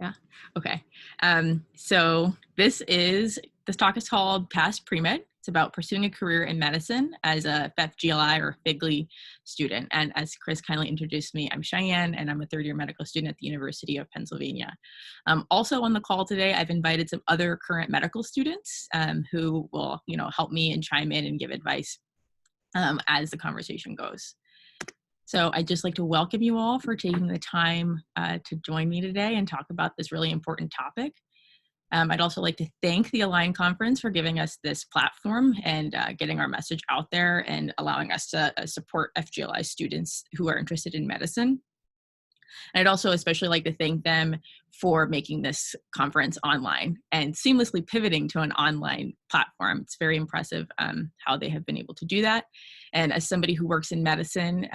Yeah. Okay. So this talk is called Past Pre-Med. It's about pursuing a career in medicine as a FGLI or FGLI student. And as Chris kindly introduced me, I'm Cheyenne, and I'm a third-year medical student at the University of Pennsylvania. Also on the call today, I've invited some other current medical students who will, help me and chime in and give advice as the conversation goes. So I'd just like to welcome you all for taking the time to join me today and talk about this really important topic. I'd also like to thank the Align Conference for giving us this platform and getting our message out there and allowing us to support FGLI students who are interested in medicine. And I'd also especially like to thank them for making this conference online and seamlessly pivoting to an online platform. It's very impressive how they have been able to do that. And as somebody who works in medicine,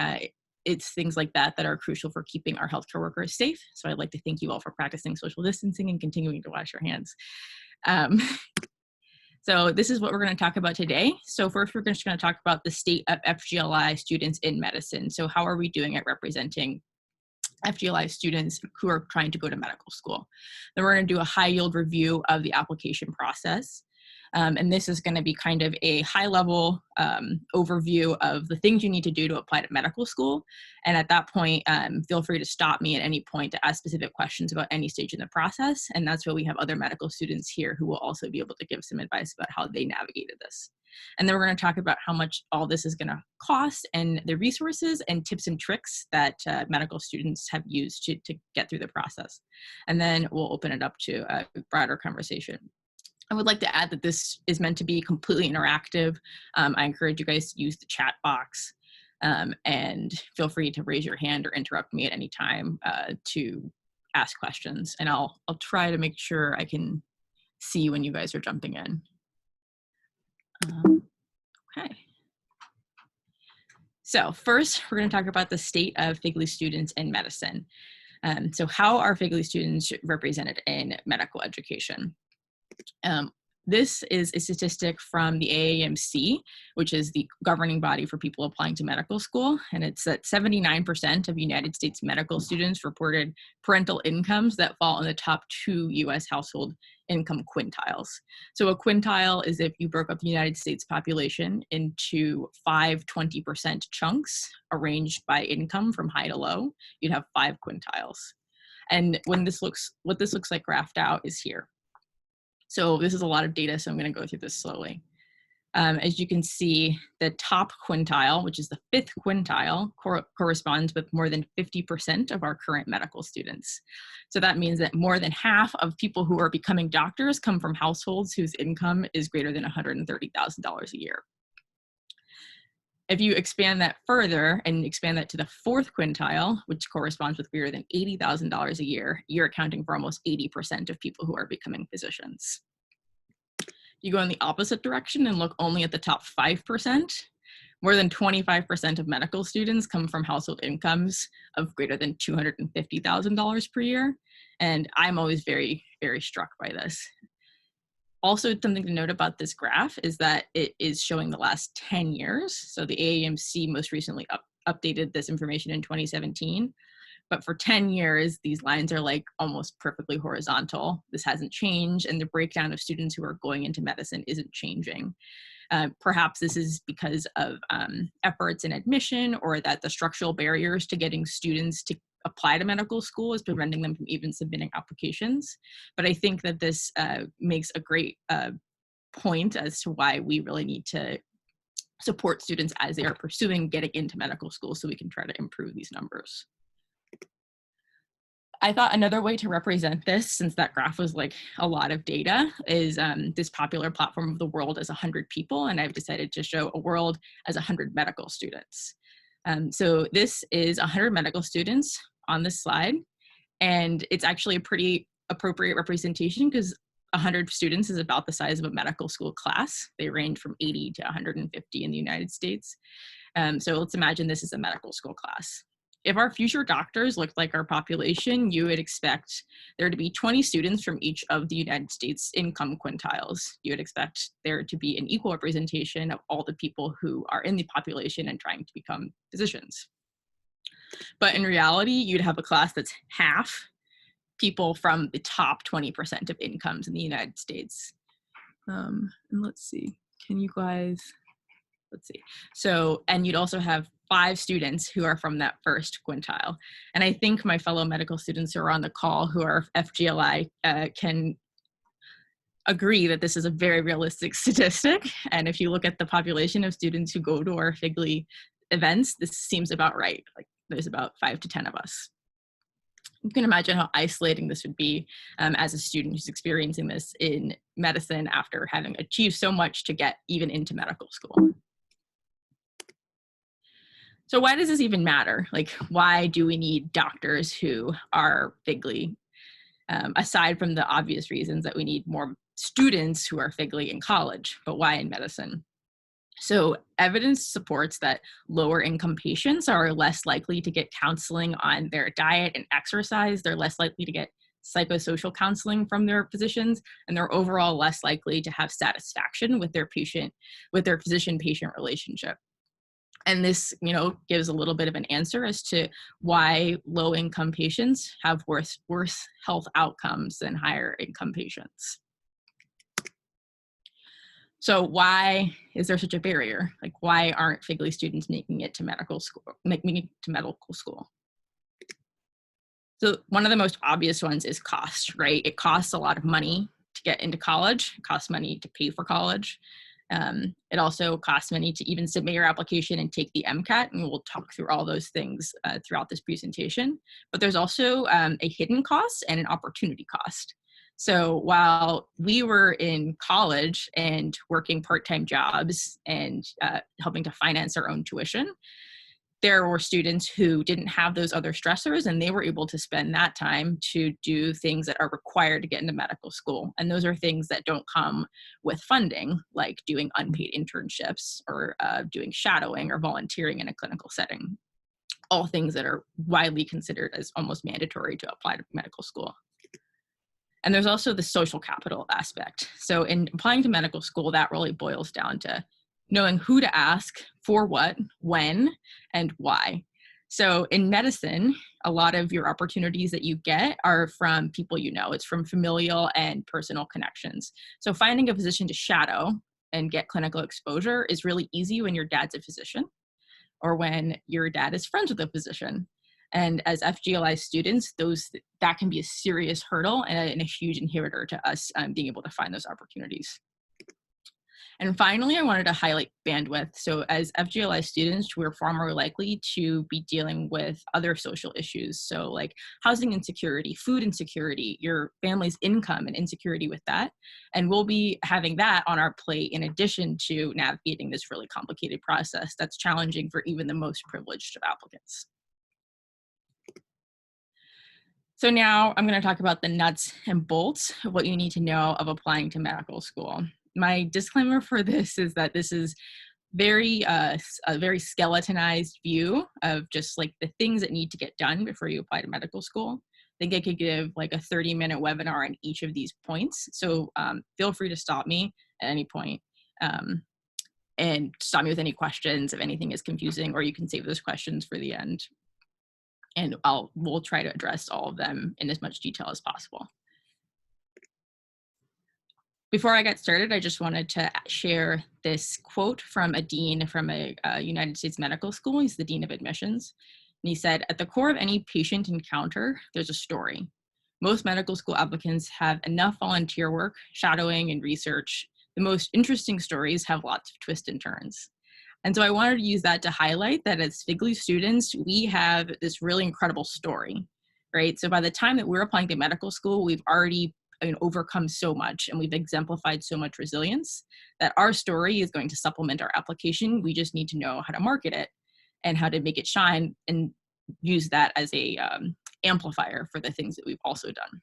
it's things like that that are crucial for keeping our healthcare workers safe. So I'd like to thank you all for practicing social distancing and continuing to wash your hands. So this is what we're going to talk about today. So first, we're just going to talk about the state of FGLI students in medicine. So how are we doing at representing FGLI students who are trying to go to medical school? Then we're going to do a high yield review of the application process. And this is going to be kind of a high-level overview of the things you need to do to apply to medical school. And at that point, feel free to stop me at any point to ask specific questions about any stage in the process. And that's where we have other medical students here who will also be able to give some advice about how they navigated this. And then we're going to talk about how much all this is going to cost and the resources and tips and tricks that medical students have used to get through the process. And then we'll open it up to a broader conversation. I would like to add that this is meant to be completely interactive. I encourage you guys to use the chat box and feel free to raise your hand or interrupt me at any time to ask questions. And I'll try to make sure I can see when you guys are jumping in. Okay. So first, we're going to talk about the state of FGLI students in medicine. So how are FGLI students represented in medical education? This is a statistic from the AAMC, which is the governing body for people applying to medical school. And it's that 79% of United States medical students reported parental incomes that fall in the top 2 US household income quintiles. So a quintile is if you broke up the United States population into 5 20% chunks arranged by income from high to low, you'd have 5 quintiles. And what this looks like graphed out is here. So this is a lot of data, so I'm going to go through this slowly. As you can see, the top quintile, which is the 5th quintile, corresponds with more than 50% of our current medical students. So that means that more than half of people who are becoming doctors come from households whose income is greater than $130,000 a year. If you expand that further and expand that to the 4th quintile, which corresponds with greater than $80,000 a year, you're accounting for almost 80% of people who are becoming physicians. You go in the opposite direction and look only at the top 5%. More than 25% of medical students come from household incomes of greater than $250,000 per year. And I'm always very, very struck by this. Also, something to note about this graph is that it is showing the last 10 years. So the AAMC most recently updated this information in 2017. But for 10 years, these lines are like almost perfectly horizontal. This hasn't changed, and the breakdown of students who are going into medicine isn't changing. Perhaps this is because of efforts in admission, or that the structural barriers to getting students to apply to medical school is preventing them from even submitting applications. But I think that this makes a great point as to why we really need to support students as they are pursuing getting into medical school so we can try to improve these numbers. I thought another way to represent this, since that graph was like a lot of data, is this popular platform of the world as 100 people, and I've decided to show a world as 100 medical students. So this is 100 medical students on this slide, and it's actually a pretty appropriate representation because 100 students is about the size of a medical school class. They range from 80 to 150 in the United States. So let's imagine this is a medical school class. If our future doctors looked like our population, you would expect there to be 20 students from each of the United States income quintiles. You would expect there to be an equal representation of all the people who are in the population and trying to become physicians. But in reality, you'd have a class that's half people from the top 20% of incomes in the United States. And let's see, can you guys, let's see. So, and you'd also have 5 students who are from that first quintile. And I think my fellow medical students who are on the call who are FGLI can agree that this is a very realistic statistic. And if you look at the population of students who go to our FGLI events, this seems about right. Like there's about 5 to 10 of us. You can imagine how isolating this would be as a student who's experiencing this in medicine after having achieved so much to get even into medical school. So why does this even matter? Like, why do we need doctors who are FGLI? Aside from the obvious reasons that we need more students who are FGLI in college, but why in medicine? So evidence supports that lower income patients are less likely to get counseling on their diet and exercise. They're less likely to get psychosocial counseling from their physicians, and they're overall less likely to have satisfaction with their physician-patient relationship. And this, gives a little bit of an answer as to why low-income patients have worse health outcomes than higher income patients. So why is there such a barrier? Like, why aren't FGLI students making it to medical school? So one of the most obvious ones is cost, right? It costs a lot of money to get into college. It costs money to pay for college. It also costs money to even submit your application and take the MCAT, and we'll talk through all those things throughout this presentation. But there's also a hidden cost and an opportunity cost. So while we were in college and working part-time jobs and helping to finance our own tuition, there were students who didn't have those other stressors, and they were able to spend that time to do things that are required to get into medical school. And those are things that don't come with funding, like doing unpaid internships or doing shadowing or volunteering in a clinical setting. All things that are widely considered as almost mandatory to apply to medical school. And there's also the social capital aspect. So in applying to medical school, that really boils down to knowing who to ask, for what, when, and why. So in medicine, a lot of your opportunities that you get are from people you know. It's from familial and personal connections. So finding a physician to shadow and get clinical exposure is really easy when your dad's a physician or when your dad is friends with a physician. And as FGLI students, that can be a serious hurdle and a huge inhibitor to us being able to find those opportunities. And finally, I wanted to highlight bandwidth. So as FGLI students, we're far more likely to be dealing with other social issues. So like housing insecurity, food insecurity, your family's income and insecurity with that. And we'll be having that on our plate in addition to navigating this really complicated process that's challenging for even the most privileged of applicants. So now I'm going to talk about the nuts and bolts of what you need to know of applying to medical school. My disclaimer for this is that this is a very skeletonized view of just like the things that need to get done before you apply to medical school. I think I could give like a 30-minute webinar on each of these points. So feel free to stop me at any point and stop me with any questions if anything is confusing, or you can save those questions for the end. And we'll try to address all of them in as much detail as possible. Before I get started, I just wanted to share this quote from a dean from a United States medical school. He's the dean of admissions. And he said, "At the core of any patient encounter, there's a story. Most medical school applicants have enough volunteer work, shadowing, and research. The most interesting stories have lots of twists and turns." And so I wanted to use that to highlight that as FGLI students, we have this really incredible story, right? So by the time that we're applying to medical school, we've already overcome so much and we've exemplified so much resilience that our story is going to supplement our application. We just need to know how to market it and how to make it shine and use that as a amplifier for the things that we've also done.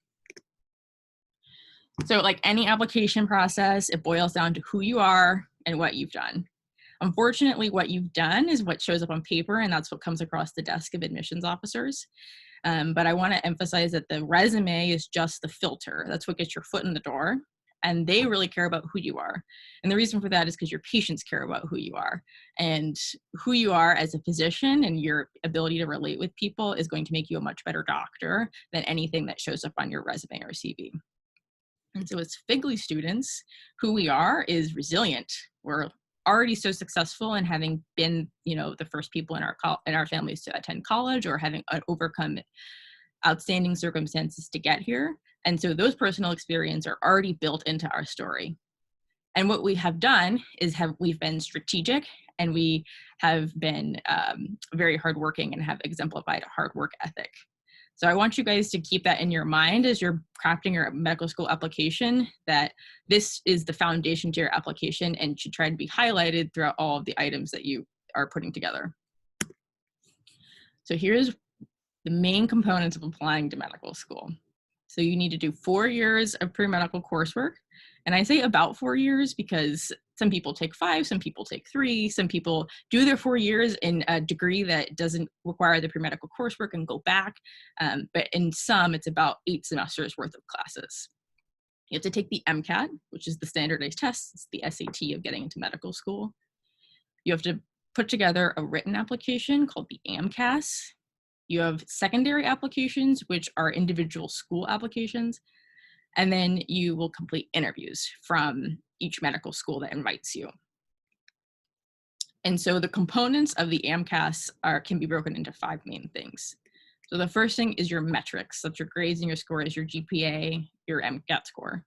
So like any application process, it boils down to who you are and what you've done. Unfortunately, what you've done is what shows up on paper, and that's what comes across the desk of admissions officers. But I want to emphasize that the resume is just the filter. That's what gets your foot in the door. and they really care about who you are. And the reason for that is because your patients care about who you are, and who you are as a physician and your ability to relate with people is going to make you a much better doctor than anything that shows up on your resume or CV. And so as FGLI students, who we are is resilient. We're already so successful in having been, the first people in our families to attend college, or having overcome outstanding circumstances to get here. And so those personal experiences are already built into our story. And what we have done is we've been strategic, and we have been very hardworking and have exemplified a hard work ethic. So I want you guys to keep that in your mind as you're crafting your medical school application, that this is the foundation to your application and should try to be highlighted throughout all of the items that you are putting together. So here's the main components of applying to medical school. So you need to do 4 years of pre-medical coursework. And I say about 4 years because some people take 5, some people take 3, some people do their 4 years in a degree that doesn't require the pre-medical coursework and go back. But in some, it's about 8 semesters worth of classes. You have to take the MCAT, which is the standardized test. It's the SAT of getting into medical school. You have to put together a written application called the AMCAS. You have secondary applications, which are individual school applications. And then you will complete interviews from each medical school that invites you. And so the components of the AMCAS can be broken into 5 main things. So the first thing is your metrics. That's your grades and your scores, your GPA, your MCAT score.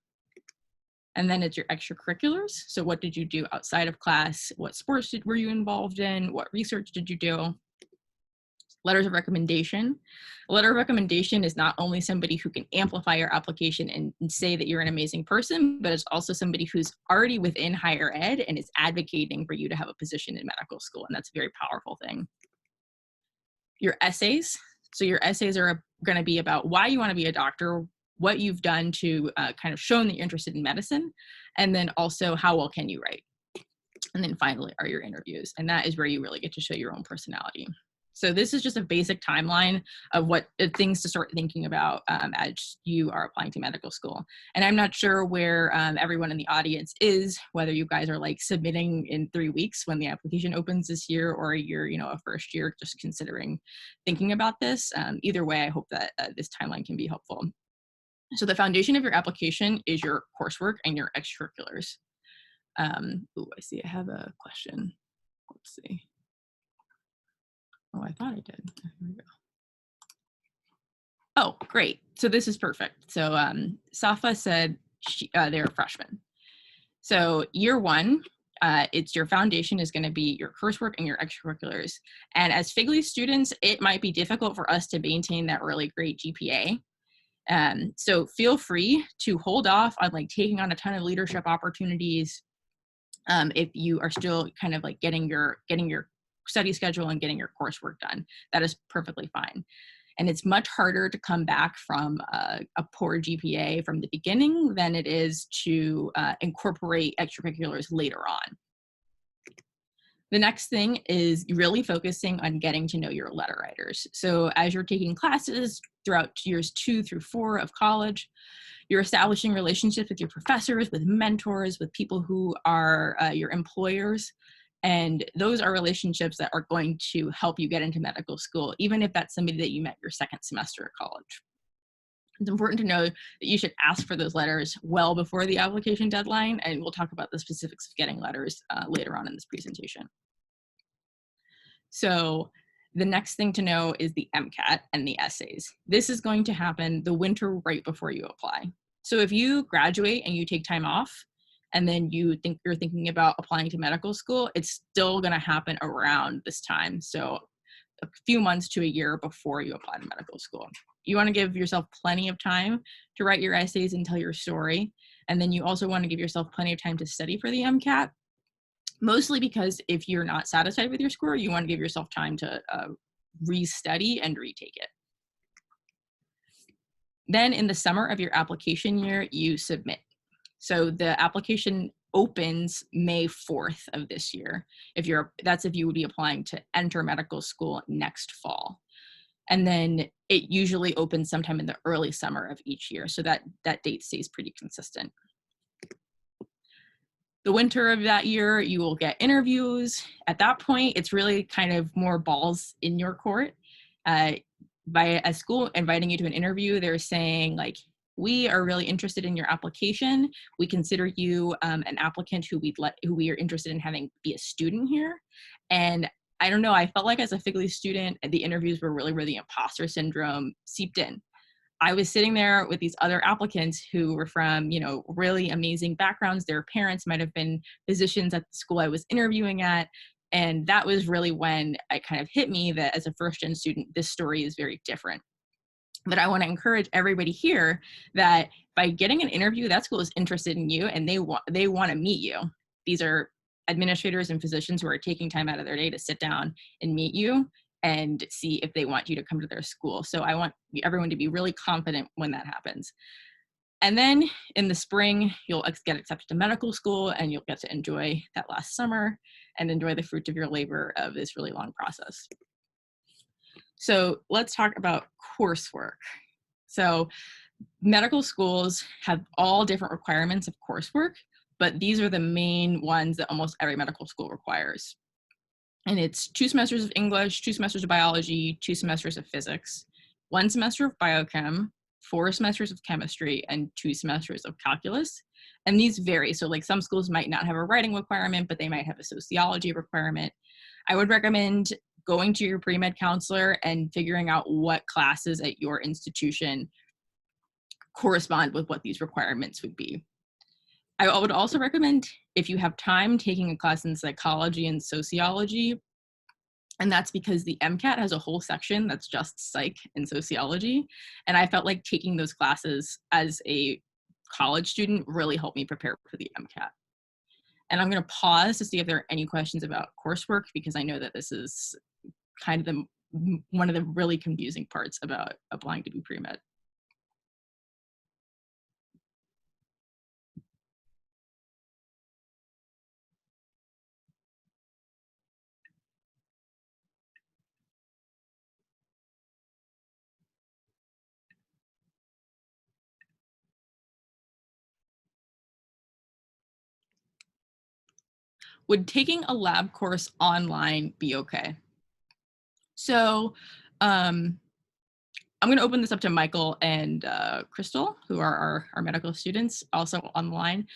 And then it's your extracurriculars. So what did you do outside of class? What sports were you involved in? What research did you do? Letters of recommendation. A letter of recommendation is not only somebody who can amplify your application and say that you're an amazing person, but it's also somebody who's already within higher ed and is advocating for you to have a position in medical school. And that's a very powerful thing. Your essays. So your essays are going to be about why you want to be a doctor, what you've done to kind of shown that you're interested in medicine, and then also how well can you write. And then finally are your interviews. And that is where you really get to show your own personality. So this is just a basic timeline of what things to start thinking about as you are applying to medical school. And I'm not sure where everyone in the audience is, whether you guys are like submitting in 3 weeks when the application opens this year, or you're, a first year just considering thinking about this. Either way, I hope that this timeline can be helpful. So the foundation of your application is your coursework and your extracurriculars. Ooh, I see I have a question. Let's see. Oh, I thought I did. Here we go. Oh, great. So this is perfect. So Safa said they're a freshman. So year 1, it's your foundation is going to be your coursework and your extracurriculars. And as FGLI students, it might be difficult for us to maintain that really great GPA. So feel free to hold off on like taking on a ton of leadership opportunities if you are still kind of like getting your study schedule and getting your coursework done. That is perfectly fine. And it's much harder to come back from a poor GPA from the beginning than it is to incorporate extracurriculars later on. The next thing is really focusing on getting to know your letter writers. So as you're taking classes throughout years 2 through 4 of college, you're establishing relationships with your professors, with mentors, with people who are your employers. And those are relationships that are going to help you get into medical school, even if that's somebody that you met your 2nd semester at college. It's important to know that you should ask for those letters well before the application deadline, and we'll talk about the specifics of getting letters later on in this presentation. So the next thing to know is the MCAT and the essays. This is going to happen the winter right before you apply. So if you graduate and you take time off, and then you're thinking about applying to medical school, it's still going to happen around this time. So a few months to a year before you apply to medical school. You want to give yourself plenty of time to write your essays and tell your story. And then you also want to give yourself plenty of time to study for the MCAT, mostly because if you're not satisfied with your score, you want to give yourself time to re-study and retake it. Then in the summer of your application year, you submit. So the application opens May 4th of this year. That's if you would be applying to enter medical school next fall. And then it usually opens sometime in the early summer of each year. So that date stays pretty consistent. The winter of that year, you will get interviews. At that point, it's really kind of more balls in your court. By a school inviting you to an interview, they're saying like, we are really interested in your application. We consider you an applicant who we are interested in having be a student here. And I don't know, I felt like as a FGLI student, the interviews were really where the imposter syndrome seeped in. I was sitting there with these other applicants who were from, you know, really amazing backgrounds. Their parents might have been physicians at the school I was interviewing at. And that was really when it kind of hit me that as a first-gen student, this story is very different. But I want to encourage everybody here that by getting an interview, that school is interested in you and they want to meet you. These are administrators and physicians who are taking time out of their day to sit down and meet you and see if they want you to come to their school. So I want everyone to be really confident when that happens. And then in the spring, you'll get accepted to medical school and you'll get to enjoy that last summer and enjoy the fruit of your labor of this really long process. So let's talk about coursework. So medical schools have all different requirements of coursework, but these are the main ones that almost every medical school requires. And it's 2 semesters of English, 2 semesters of biology, 2 semesters of physics, 1 semester of biochem, 4 semesters of chemistry, and 2 semesters of calculus. And these vary. So like some schools might not have a writing requirement, but they might have a sociology requirement. I would recommend going to your pre-med counselor and figuring out what classes at your institution correspond with what these requirements would be. I would also recommend, if you have time, taking a class in psychology and sociology. And that's because the MCAT has a whole section that's just psych and sociology. And I felt like taking those classes as a college student really helped me prepare for the MCAT. And I'm going to pause to see if there are any questions about coursework, because I know that this is kind of one of the really confusing parts about applying to be pre-med. Would taking a lab course online be okay? So I'm going to open this up to Michael and Crystal, who are our medical students, also online.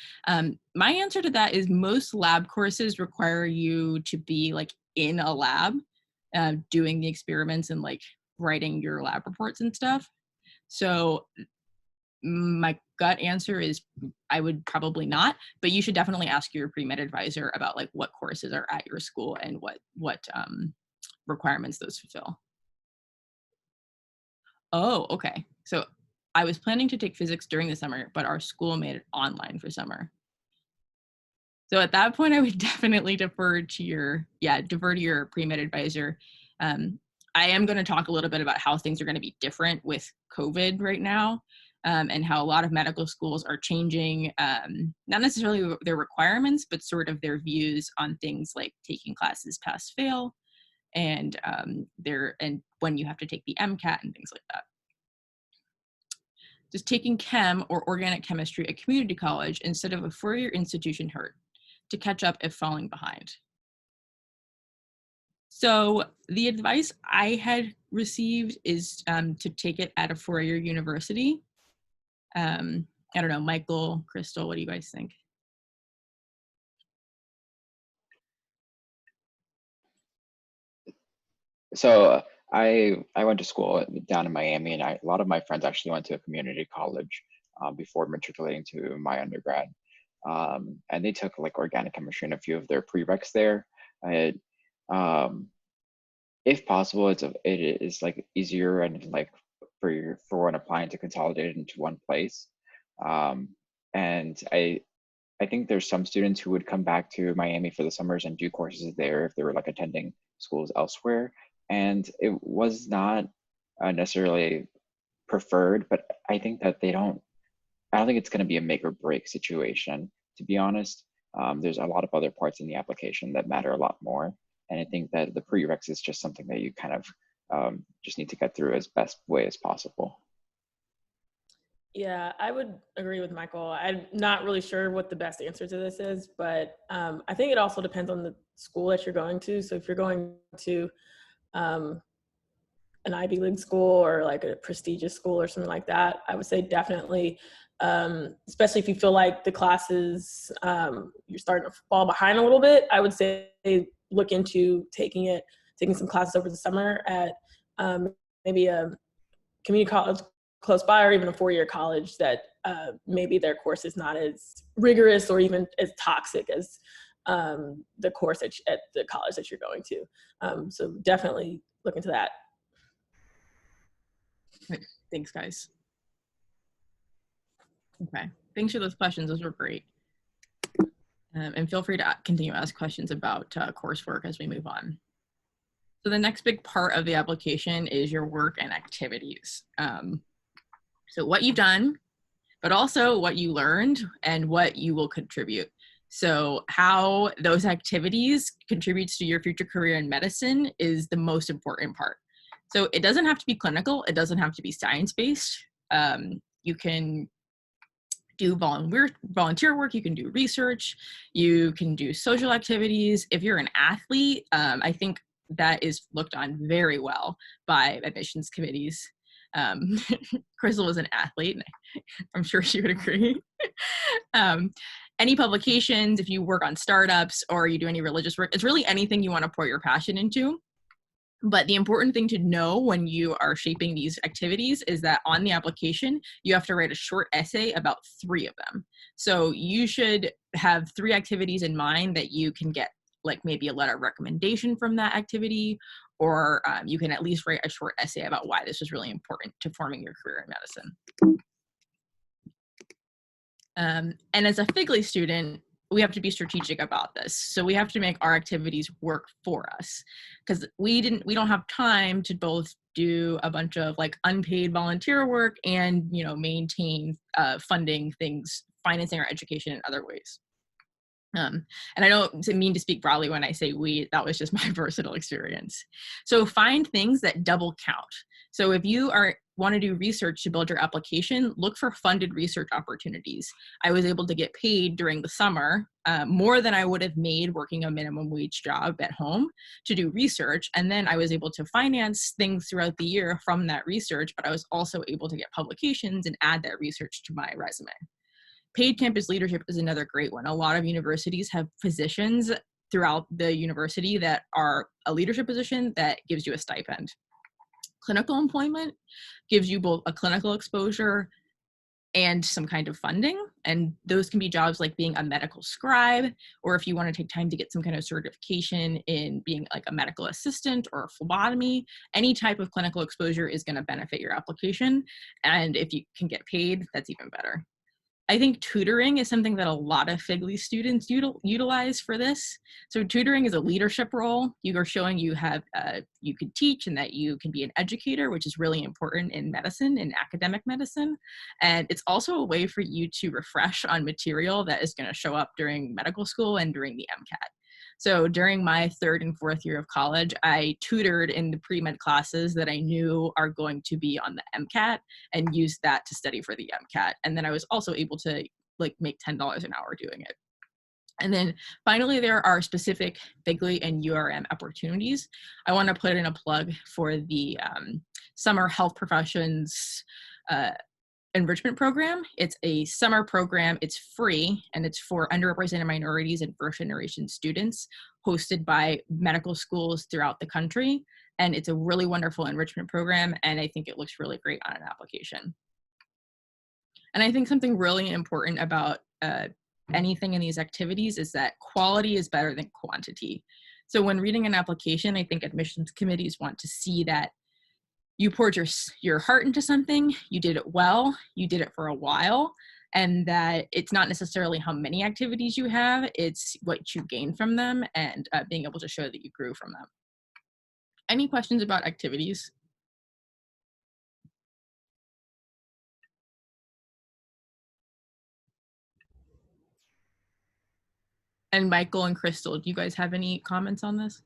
My answer to that is most lab courses require you to be like in a lab, doing the experiments and like writing your lab reports and stuff. So my gut answer is I would probably not, but you should definitely ask your pre-med advisor about like what courses are at your school and what requirements those fulfill. Oh, okay. So I was planning to take physics during the summer, but our school made it online for summer. So at that point, I would definitely defer to your pre-med advisor. I am going to talk a little bit about how things are going to be different with COVID right now, and how a lot of medical schools are changing, not necessarily their requirements, but sort of their views on things like taking classes pass fail, and when you have to take the MCAT and things like that. Does taking chem or organic chemistry at community college instead of a four-year institution hurt to catch up if falling behind? So the advice I had received is to take it at a four-year university. I don't know, Michael, Crystal, what do you guys think? So I went to school down in Miami, and a lot of my friends actually went to a community college before matriculating to my undergrad, and they took like organic chemistry and a few of their prereqs there. Um, if possible, it is like easier and like for one applying to consolidate it into one place. And I think there's some students who would come back to Miami for the summers and do courses there if they were like attending schools elsewhere. And it was not necessarily preferred, but I think that I don't think it's going to be a make or break situation, to be honest. There's a lot of other parts in the application that matter a lot more. And I think that the prereqs is just something that you kind of just need to get through as best way as possible. Yeah, I would agree with Michael. I'm not really sure what the best answer to this is, but I think it also depends on the school that you're going to. So if you're going to um, an Ivy League school or like a prestigious school or something like that, I would say definitely, especially if you feel like the classes, you're starting to fall behind a little bit, I would say look into taking some classes over the summer at maybe a community college close by, or even a four-year college that maybe their course is not as rigorous or even as toxic as the course at the college that you're going to. So definitely look into that. Right. Thanks, guys. Okay, thanks for those questions. Those were great. And feel free to continue to ask questions about coursework as we move on. So the next big part of the application is your work and activities. So what you've done, but also what you learned and what you will contribute. So how those activities contributes to your future career in medicine is the most important part. So it doesn't have to be clinical. It doesn't have to be science-based. You can do volunteer work, you can do research, you can do social activities. If you're an athlete, I think that is looked on very well by admissions committees. Crystal was an athlete, and I'm sure she would agree. Any publications, if you work on startups or you do any religious work, it's really anything you want to pour your passion into. But the important thing to know when you are shaping these activities is that on the application, you have to write a short essay about 3 of them. So you should have 3 activities in mind that you can get, like maybe a letter of recommendation from that activity, or you can at least write a short essay about why this was really important to forming your career in medicine. And as a FGLI student, we have to be strategic about this. So we have to make our activities work for us, because we don't have time to both do a bunch of like unpaid volunteer work and, you know, maintain funding things, financing our education in other ways. And I don't mean to speak broadly when I say we, that was just my personal experience. So find things that double count. So if you want to do research to build your application, look for funded research opportunities. I was able to get paid during the summer more than I would have made working a minimum wage job at home to do research. And then I was able to finance things throughout the year from that research, but I was also able to get publications and add that research to my resume. Paid campus leadership is another great one. A lot of universities have positions throughout the university that are a leadership position that gives you a stipend. Clinical employment gives you both a clinical exposure and some kind of funding. And those can be jobs like being a medical scribe, or if you want to take time to get some kind of certification in being like a medical assistant or a phlebotomy, any type of clinical exposure is going to benefit your application. And if you can get paid, that's even better. I think tutoring is something that a lot of FGLI students utilize for this. So tutoring is a leadership role. You are showing you can teach and that you can be an educator, which is really important in medicine, in academic medicine. And it's also a way for you to refresh on material that is going to show up during medical school and during the MCAT. So during my 3rd and 4th year of college, I tutored in the pre-med classes that I knew are going to be on the MCAT and used that to study for the MCAT. And then I was also able to like make $10 an hour doing it. And then finally, there are specific FGLI and URM opportunities. I want to put in a plug for the Summer Health Professions enrichment program. It's a summer program. It's free, and it's for underrepresented minorities and first generation students, hosted by medical schools throughout the country. And it's a really wonderful enrichment program, and I think it looks really great on an application. And I think something really important about anything in these activities is that quality is better than quantity. So when reading an application, I think admissions committees want to see that you poured your heart into something, you did it well, you did it for a while, and that it's not necessarily how many activities you have, it's what you gain from them and being able to show that you grew from them. Any questions about activities? And Michael and Crystal, do you guys have any comments on this?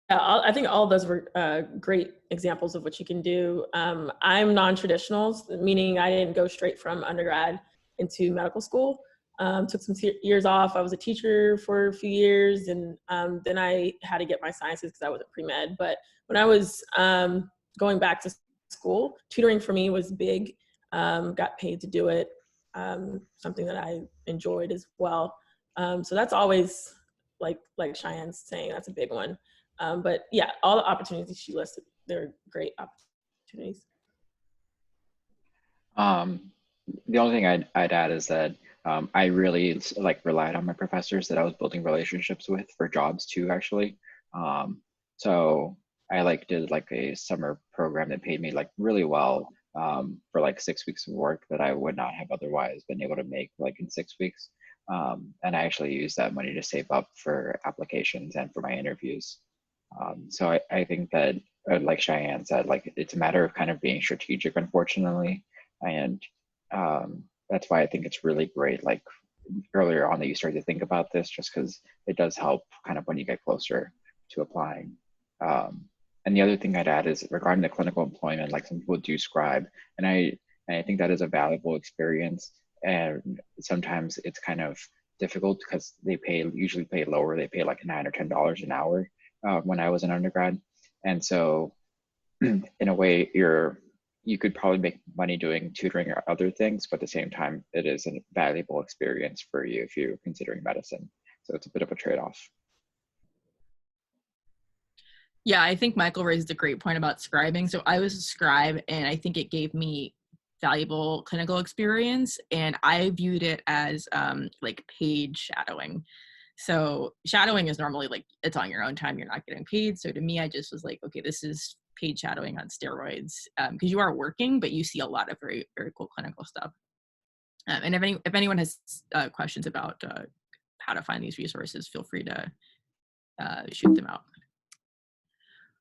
I think all of those were great examples of what you can do. I'm non-traditional, meaning I didn't go straight from undergrad into medical school. Took some years off. I was a teacher for a few years, and then I had to get my sciences because I wasn't pre-med. But when I was going back to school, tutoring for me was big. Got paid to do it, something that I enjoyed as well. So that's always, like Cheyenne's saying, that's a big one. But yeah, all the opportunities she listed, they're great opportunities. The only thing I'd add is that I really relied on my professors that I was building relationships with for jobs too, actually. So I did a summer program that paid me really well for 6 weeks of work that I would not have otherwise been able to make in 6 weeks. And I actually used that money to save up for applications and for my interviews. So I think that, like Cheyenne said, it's a matter of kind of being strategic, unfortunately. And that's why I think it's really great, earlier on, that you started to think about this, just because it does help kind of when you get closer to applying. And the other thing I'd add is regarding the clinical employment, some people do scribe, and I think that is a valuable experience. And sometimes it's kind of difficult because they usually pay lower. They pay $9 or $10 an hour when I was an undergrad. And so in a way, you could probably make money doing tutoring or other things, but at the same time, it is a valuable experience for you if you're considering medicine. So it's a bit of a trade-off. Yeah, I think Michael raised a great point about scribing. So I was a scribe, and I think it gave me valuable clinical experience, and I viewed it as paid shadowing. So shadowing is normally it's on your own time, you're not getting paid. So to me, I just was okay, this is paid shadowing on steroids, because you are working, but you see a lot of very, very cool clinical stuff. And if anyone has questions about how to find these resources, feel free to shoot them out.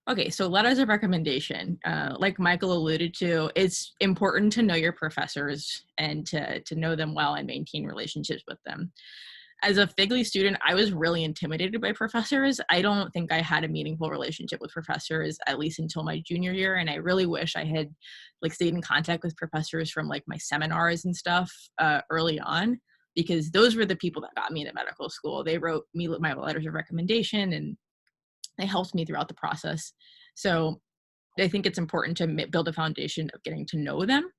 Okay, so letters of recommendation. Like Michael alluded to, it's important to know your professors and to know them well and maintain relationships with them. As a FGLI student, I was really intimidated by professors. I don't think I had a meaningful relationship with professors, at least until my junior year, and I really wish I had stayed in contact with professors from my seminars and stuff early on, because those were the people that got me into medical school. They wrote me my letters of recommendation, and they helped me throughout the process. So I think it's important to build a foundation of getting to know them.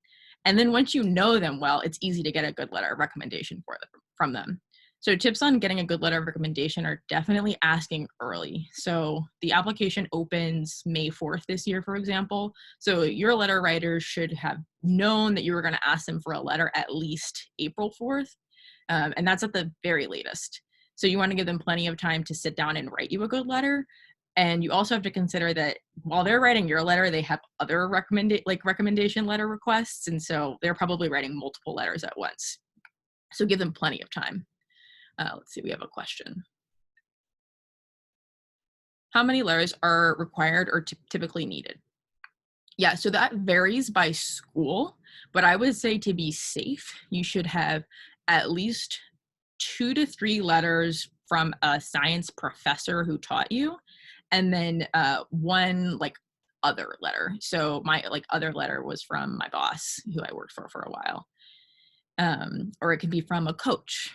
And then once you know them well, it's easy to get a good letter of recommendation from them. So tips on getting a good letter of recommendation are definitely asking early. So the application opens May 4th this year, for example. So your letter writer should have known that you were going to ask them for a letter at least April 4th. And that's at the very latest. So you want to give them plenty of time to sit down and write you a good letter. And you also have to consider that while they're writing your letter, they have other recommendation letter requests. And so they're probably writing multiple letters at once. So give them plenty of time. Let's see, we have a question. How many letters are required or typically needed? Yeah, so that varies by school, but I would say to be safe, you should have at least 2 to 3 letters from a science professor who taught you, and then one other letter. So my other letter was from my boss who I worked for a while. Or it can be from a coach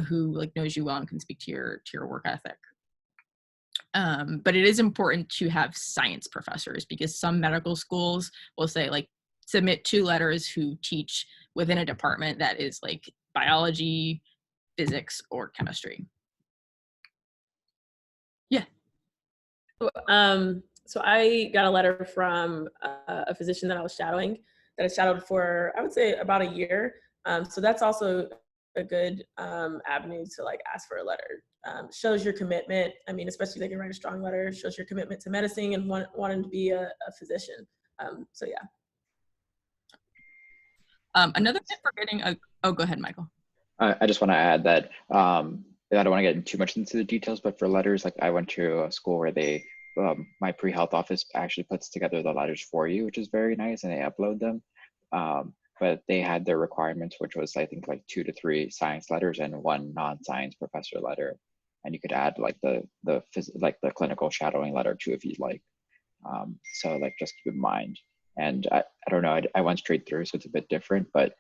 who knows you well and can speak to your work ethic. But it is important to have science professors, because some medical schools will say submit 2 letters who teach within a department that is biology, physics, or chemistry. Yeah. So I got a letter from a physician that I was shadowing, that I shadowed for, I would say, about a year. So that's also a good avenue to ask for a letter. Shows your commitment. I mean, especially if they can write a strong letter, shows your commitment to medicine and wanting to be a physician. So yeah. Another tip for getting oh, go ahead, Michael. I just want to add that I don't want to get too much into the details, but for letters, I went to a school where they, my pre-health office actually puts together the letters for you, which is very nice, and they upload them. But they had their requirements, which was I think 2 to 3 science letters and 1 non-science professor letter. and you could add like the clinical shadowing letter too if you'd like. So like just keep in mind. And I don't know, I went straight through, so it's a bit different, but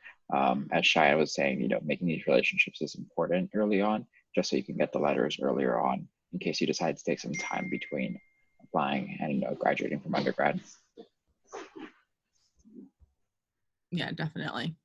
as Cheyenne was saying, you know, making these relationships is important early on, just so you can get the letters earlier on in case you decide to take some time between applying and graduating from undergrad. Yeah, definitely.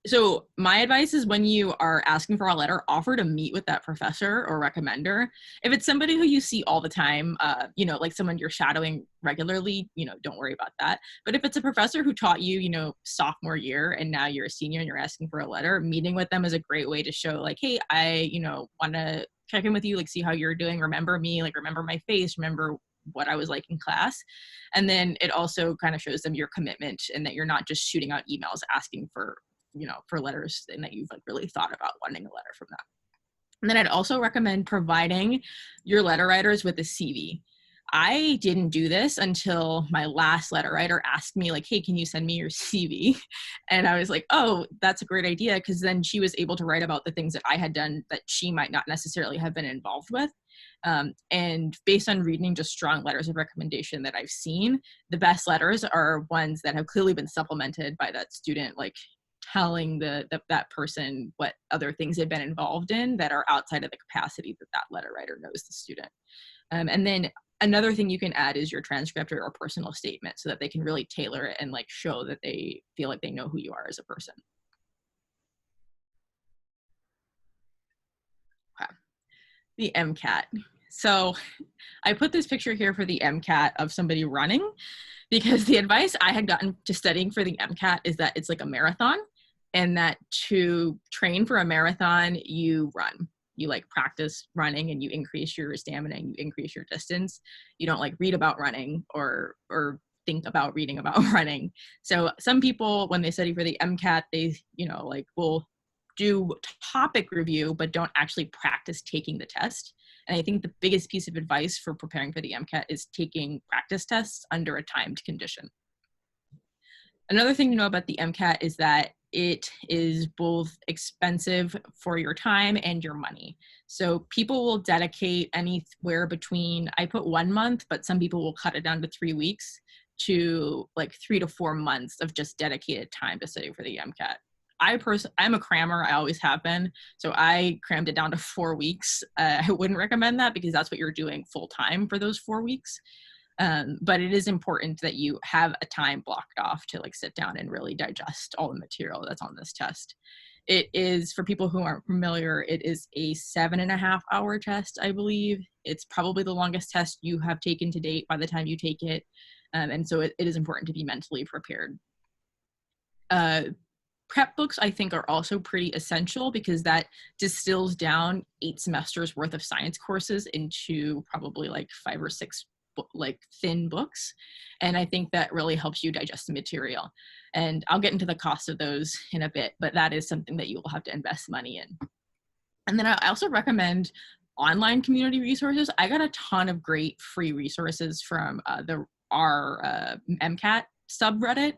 So my advice is when you are asking for a letter, offer to meet with that professor or recommender. If it's somebody who you see all the time, you know, like someone you're shadowing regularly, you know, don't worry about that. But if it's a professor who taught you, you know, sophomore year and now you're a senior and you're asking for a letter, meeting with them is a great way to show like, hey, I, you know, want to check in with you, like see how you're doing, remember me, like remember my face, remember what I was like in class. And then it also kind of shows them your commitment and that you're not just shooting out emails asking for, you know, for letters, and that you've like really thought about wanting a letter from them. And then I'd also recommend providing your letter writers with a CV. I didn't do this until my last letter writer asked me like, hey, can you send me your CV? And I was like, oh, that's a great idea. Because then she was able to write about the things that I had done that she might not necessarily have been involved with. And based on reading just strong letters of recommendation that I've seen, the best letters are ones that have clearly been supplemented by that student, like telling that person what other things they've been involved in that are outside of the capacity that that letter writer knows the student. And then another thing you can add is your transcript or personal statement so that they can really tailor it and like show that they feel like they know who you are as a person. Okay. The MCAT. So I put this picture here for the MCAT of somebody running because the advice I had gotten to studying for the MCAT is that it's like a marathon, and that to train for a marathon, you run. You like practice running and you increase your stamina and you increase your distance. You don't like read about running or think about reading about running. So some people, when they study for the MCAT, they, you know, like will do topic review, but don't actually practice taking the test. And I think the biggest piece of advice for preparing for the MCAT is taking practice tests under a timed condition. Another thing to know about the MCAT is that it is both expensive for your time and your money. So people will dedicate anywhere between, I put 1 month, but some people will cut it down to 3 weeks, to like 3 to 4 months of just dedicated time to study for the MCAT. I'm a crammer, I always have been, so I crammed it down to 4 weeks. I wouldn't recommend that because that's what you're doing full time for those 4 weeks. But it is important that you have a time blocked off to like sit down and really digest all the material that's on this test. It is, for people who aren't familiar, it is a 7.5 hour test, I believe. It's probably the longest test you have taken to date by the time you take it. And so it is important to be mentally prepared. Prep books, I think, are also pretty essential because that distills down 8 semesters worth of science courses into probably like 5 or 6 like thin books. And I think that really helps you digest the material. And I'll get into the cost of those in a bit, but that is something that you will have to invest money in. And then I also recommend online community resources. I got a ton of great free resources from our MCAT subreddit.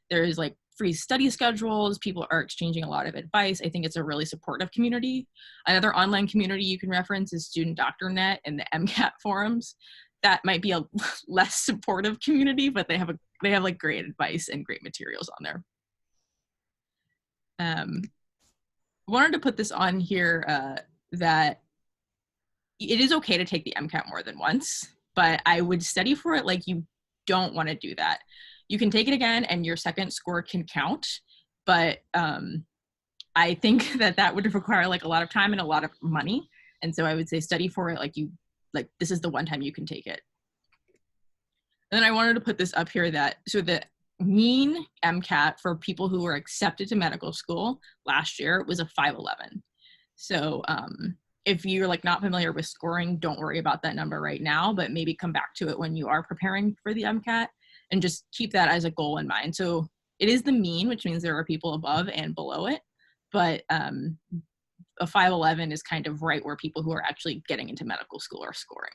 There's like free study schedules. People are exchanging a lot of advice. I think it's a really supportive community. Another online community you can reference is StudentDoctorNet and the MCAT forums. That might be a less supportive community, but they have like great advice and great materials on there. Wanted to put this on here that it is okay to take the MCAT more than once, but I would study for it like you don't want to do that. You can take it again and your second score can count, but I think that would require like a lot of time and a lot of money. And so I would say study for it like this is the one time you can take it. And then I wanted to put this up here so the mean MCAT for people who were accepted to medical school last year was a 511. So if you're like not familiar with scoring, don't worry about that number right now, but maybe come back to it when you are preparing for the MCAT and just keep that as a goal in mind. So it is the mean, which means there are people above and below it, but a 511 is kind of right where people who are actually getting into medical school are scoring.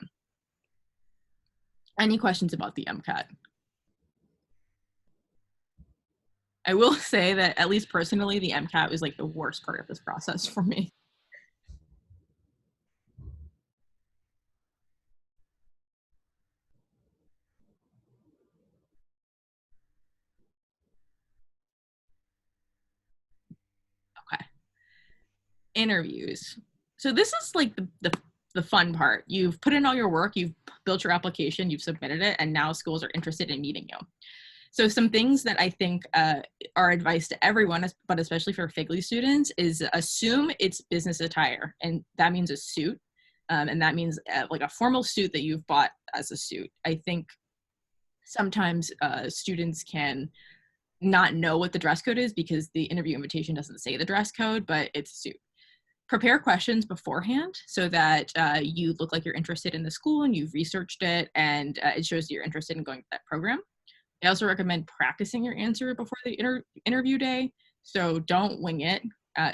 Any questions about the MCAT? I will say that at least personally, the MCAT was like the worst part of this process for me. interviews. So this is like the fun part. You've put in all your work, you've built your application, you've submitted it, and now schools are interested in meeting you. So some things that I think are advice to everyone, but especially for FGLI students, is assume it's business attire, and that means a suit, and that means like a formal suit that you've bought as a suit. I think sometimes students can not know what the dress code is because the interview invitation doesn't say the dress code, but it's a suit. Prepare questions beforehand so that you look like you're interested in the school and you've researched it, and it shows that you're interested in going to that program. I also recommend practicing your answer before the interview day. So don't wing it.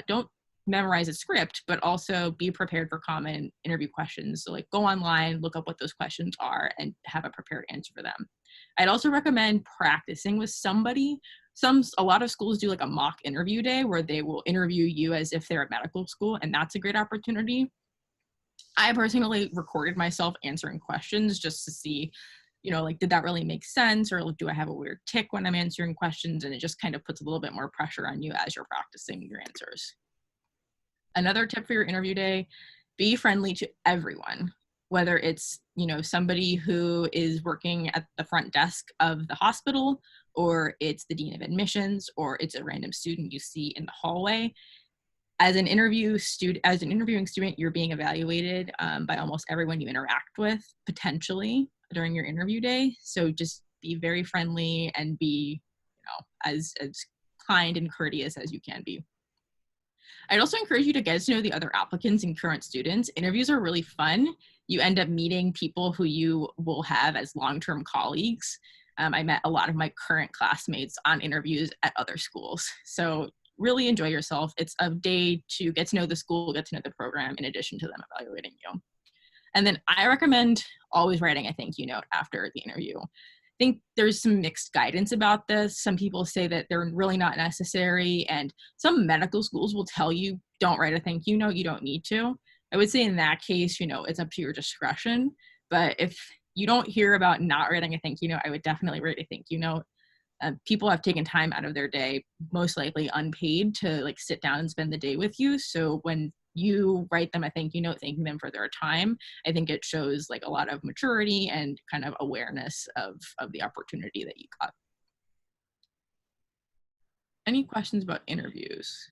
Don't memorize a script, but also be prepared for common interview questions. So like go online, look up what those questions are, and have a prepared answer for them. I'd also recommend practicing with somebody. A lot of schools do like a mock interview day where they will interview you as if they're at medical school, and that's a great opportunity. I personally recorded myself answering questions just to see, like, did that really make sense, or do I have a weird tick when I'm answering questions? And it just kind of puts a little bit more pressure on you as you're practicing your answers. Another tip for your interview day, be friendly to everyone, whether it's, somebody who is working at the front desk of the hospital, or it's the dean of admissions, or it's a random student you see in the hallway. As an interviewing student, you're being evaluated by almost everyone you interact with, potentially, during your interview day. So just be very friendly and be, as kind and courteous as you can be. I'd also encourage you to get to know the other applicants and current students. Interviews are really fun. You end up meeting people who you will have as long-term colleagues. I met a lot of my current classmates on interviews at other schools. So really enjoy yourself. It's a day to get to know the school, get to know the program, in addition to them evaluating you. And then I recommend always writing a thank you note after the interview. I think there's some mixed guidance about this. Some people say that they're really not necessary, and some medical schools will tell you, don't write a thank you note, you don't need to. I would say in that case, it's up to your discretion. But if you don't hear about not writing a thank you note, I would definitely write a thank you note. People have taken time out of their day, most likely unpaid, to sit down and spend the day with you. So when you write them a thank you note, thanking them for their time, I think it shows a lot of maturity and kind of awareness of the opportunity that you got. Any questions about interviews?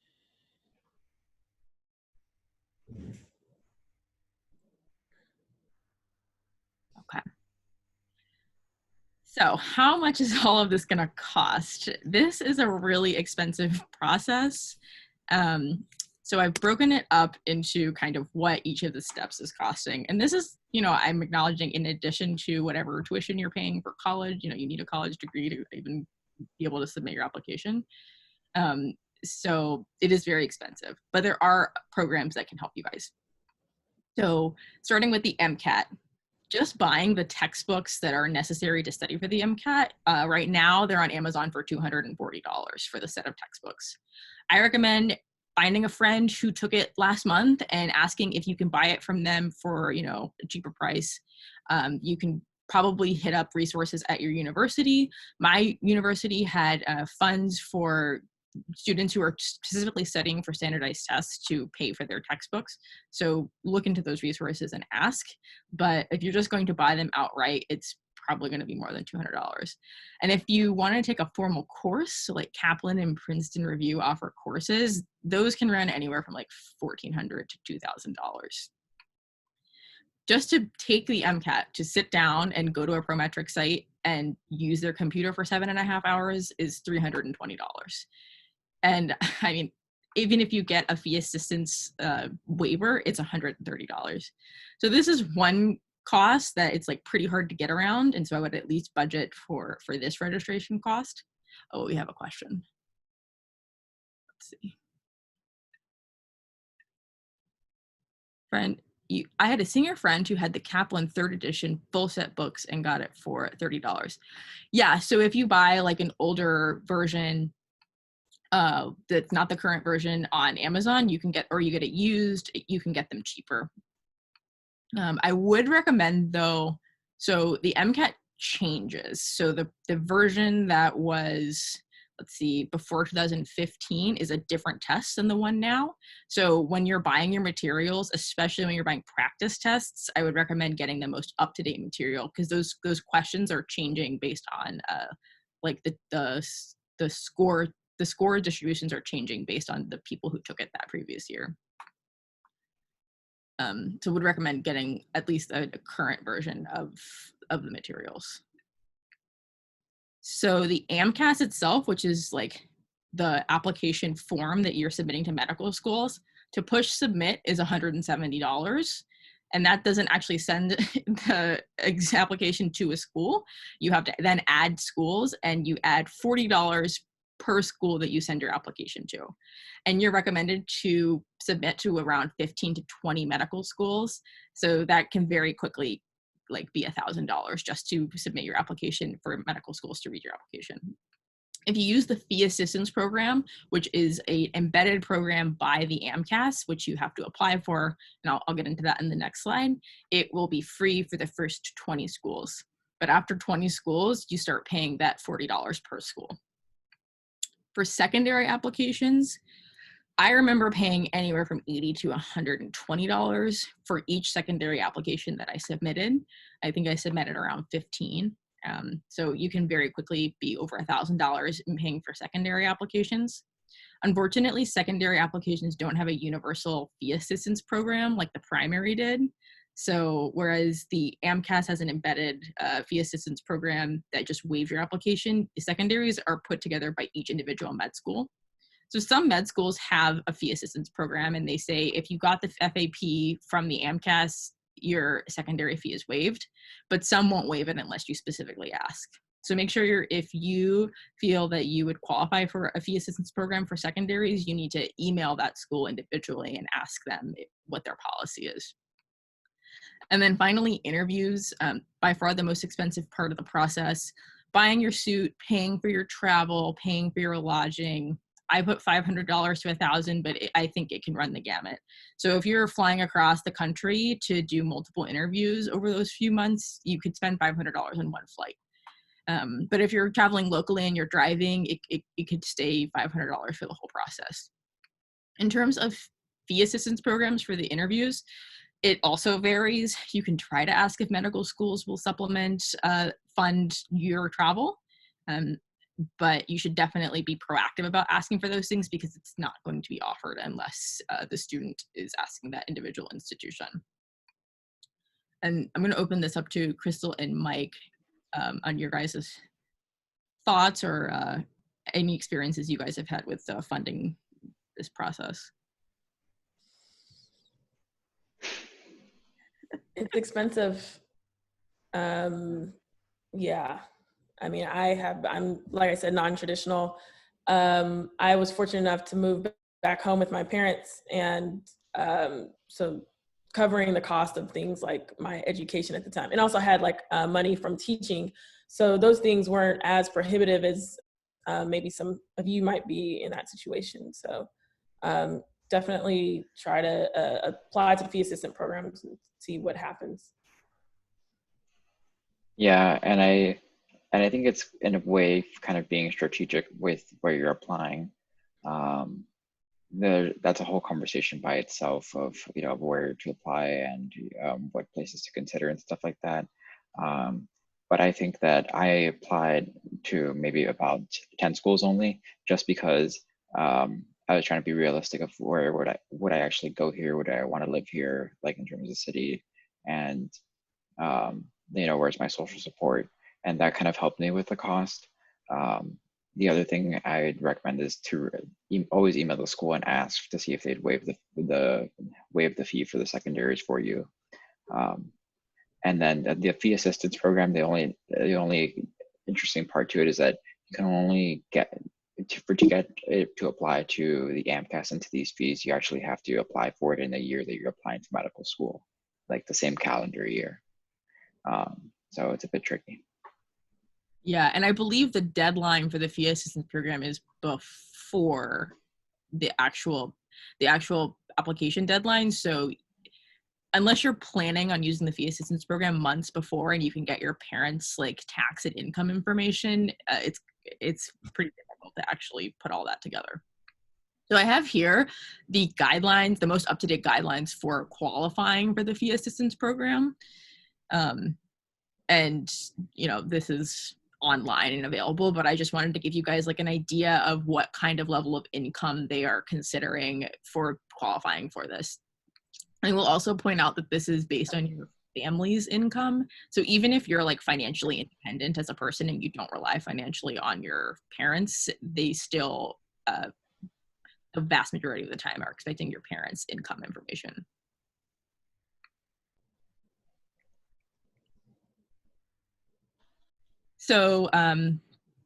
Okay. So how much is all of this going to cost? This is a really expensive process. So I've broken it up into kind of what each of the steps is costing. And this is, I'm acknowledging in addition to whatever tuition you're paying for college, you need a college degree to even be able to submit your application. So it is very expensive, but there are programs that can help you guys. So starting with the MCAT, just buying the textbooks that are necessary to study for the MCAT, right now they're on Amazon for $240 for the set of textbooks. I recommend finding a friend who took it last month and asking if you can buy it from them for, a cheaper price. You can probably hit up resources at your university. My university had funds for students who are specifically studying for standardized tests to pay for their textbooks. So look into those resources and ask. But if you're just going to buy them outright, it's probably going to be more than $200. And if you want to take a formal course, so like Kaplan and Princeton Review offer courses, those can run anywhere from $1,400 to $2,000. Just to take the MCAT, to sit down and go to a Prometric site and use their computer for 7.5 hours is $320. And I mean, even if you get a fee assistance waiver, it's $130. So this is one cost that it's pretty hard to get around. And so I would at least budget for this registration cost. Oh, we have a question. Let's see. Friend, I had a senior friend who had the Kaplan 3rd edition full set books and got it for $30. Yeah, so if you buy an older version, that's not the current version on Amazon, you can get, or you get it used, you can get them cheaper. I would recommend though, so the MCAT changes. So the version that was let's see, before 2015 is a different test than the one now. So when you're buying your materials, especially when you're buying practice tests, I would recommend getting the most up-to-date material, because those questions are changing based on like the score distributions are changing based on the people who took it that previous year. So would recommend getting at least a current version of the materials. So the AMCAS itself, which is like the application form that you're submitting to medical schools, to push submit is $170. And that doesn't actually send the application to a school. You have to then add schools, and you add $40 per school that you send your application to. And you're recommended to submit to around 15 to 20 medical schools. So that can very quickly like be $1,000 just to submit your application for medical schools to read your application. If you use the fee assistance program, which is an embedded program by the AMCAS, which you have to apply for, and I'll get into that in the next slide, it will be free for the first 20 schools. But after 20 schools, you start paying that $40 per school. For secondary applications, I remember paying anywhere from $80 to $120 for each secondary application that I submitted. I think I submitted around 15. So you can very quickly be over $1,000 in paying for secondary applications. Unfortunately, secondary applications don't have a universal fee assistance program like the primary did. So whereas the AMCAS has an embedded fee assistance program that just waives your application, the secondaries are put together by each individual med school. So some med schools have a fee assistance program, and they say if you got the FAP from the AMCAS, your secondary fee is waived, but some won't waive it unless you specifically ask. So make sure if you feel that you would qualify for a fee assistance program for secondaries, you need to email that school individually and ask them what their policy is. And then finally, interviews, by far the most expensive part of the process. Buying your suit, paying for your travel, paying for your lodging. I put $500 to $1,000, but I think it can run the gamut. So if you're flying across the country to do multiple interviews over those few months, you could spend $500 on one flight. But if you're traveling locally and you're driving, it could stay $500 for the whole process. In terms of fee assistance programs for the interviews, it also varies. You can try to ask if medical schools will fund your travel. But you should definitely be proactive about asking for those things, because it's not going to be offered unless the student is asking that individual institution. And I'm going to open this up to Crystal and Mike on your guys' thoughts or any experiences you guys have had with funding this process. It's expensive. Yeah. I mean, I'm, like I said, non-traditional. I was fortunate enough to move back home with my parents, and so covering the cost of things like my education at the time, and also had like money from teaching. So those things weren't as prohibitive as maybe some of you might be in that situation. So definitely try to apply to the fee assistant programs and see what happens. Yeah, and I think it's in a way kind of being strategic with where you're applying. That's a whole conversation by itself of, you know, where to apply and what places to consider and stuff like that. But I think that I applied to maybe about 10 schools only, just because I was trying to be realistic of where would I actually go here? Would I want to live here, like in terms of the city? And, you know, where's my social support? And that kind of helped me with the cost. The other thing I'd recommend is to always email the school and ask to see if they'd waive the fee for the secondaries for you. And then the fee assistance program, the only interesting part to it is that you can only get to apply to the AMCAS and to these fees. You actually have to apply for it in the year that you're applying to medical school, like the same calendar year. So it's a bit tricky. Yeah, and I believe the deadline for the fee assistance program is before the actual application deadline. So unless you're planning on using the fee assistance program months before and you can get your parents' like tax and income information, it's pretty difficult difficult to actually put all that together. So I have here the guidelines, the most up-to-date guidelines for qualifying for the fee assistance program. And, you know, this is online and available, but I just wanted to give you guys like an idea of what kind of level of income they are considering for qualifying for this. I will also point out that this is based on your family's income. So even if you're like financially independent as a person and you don't rely financially on your parents, they still, the vast majority of the time, are expecting your parents' income information. So the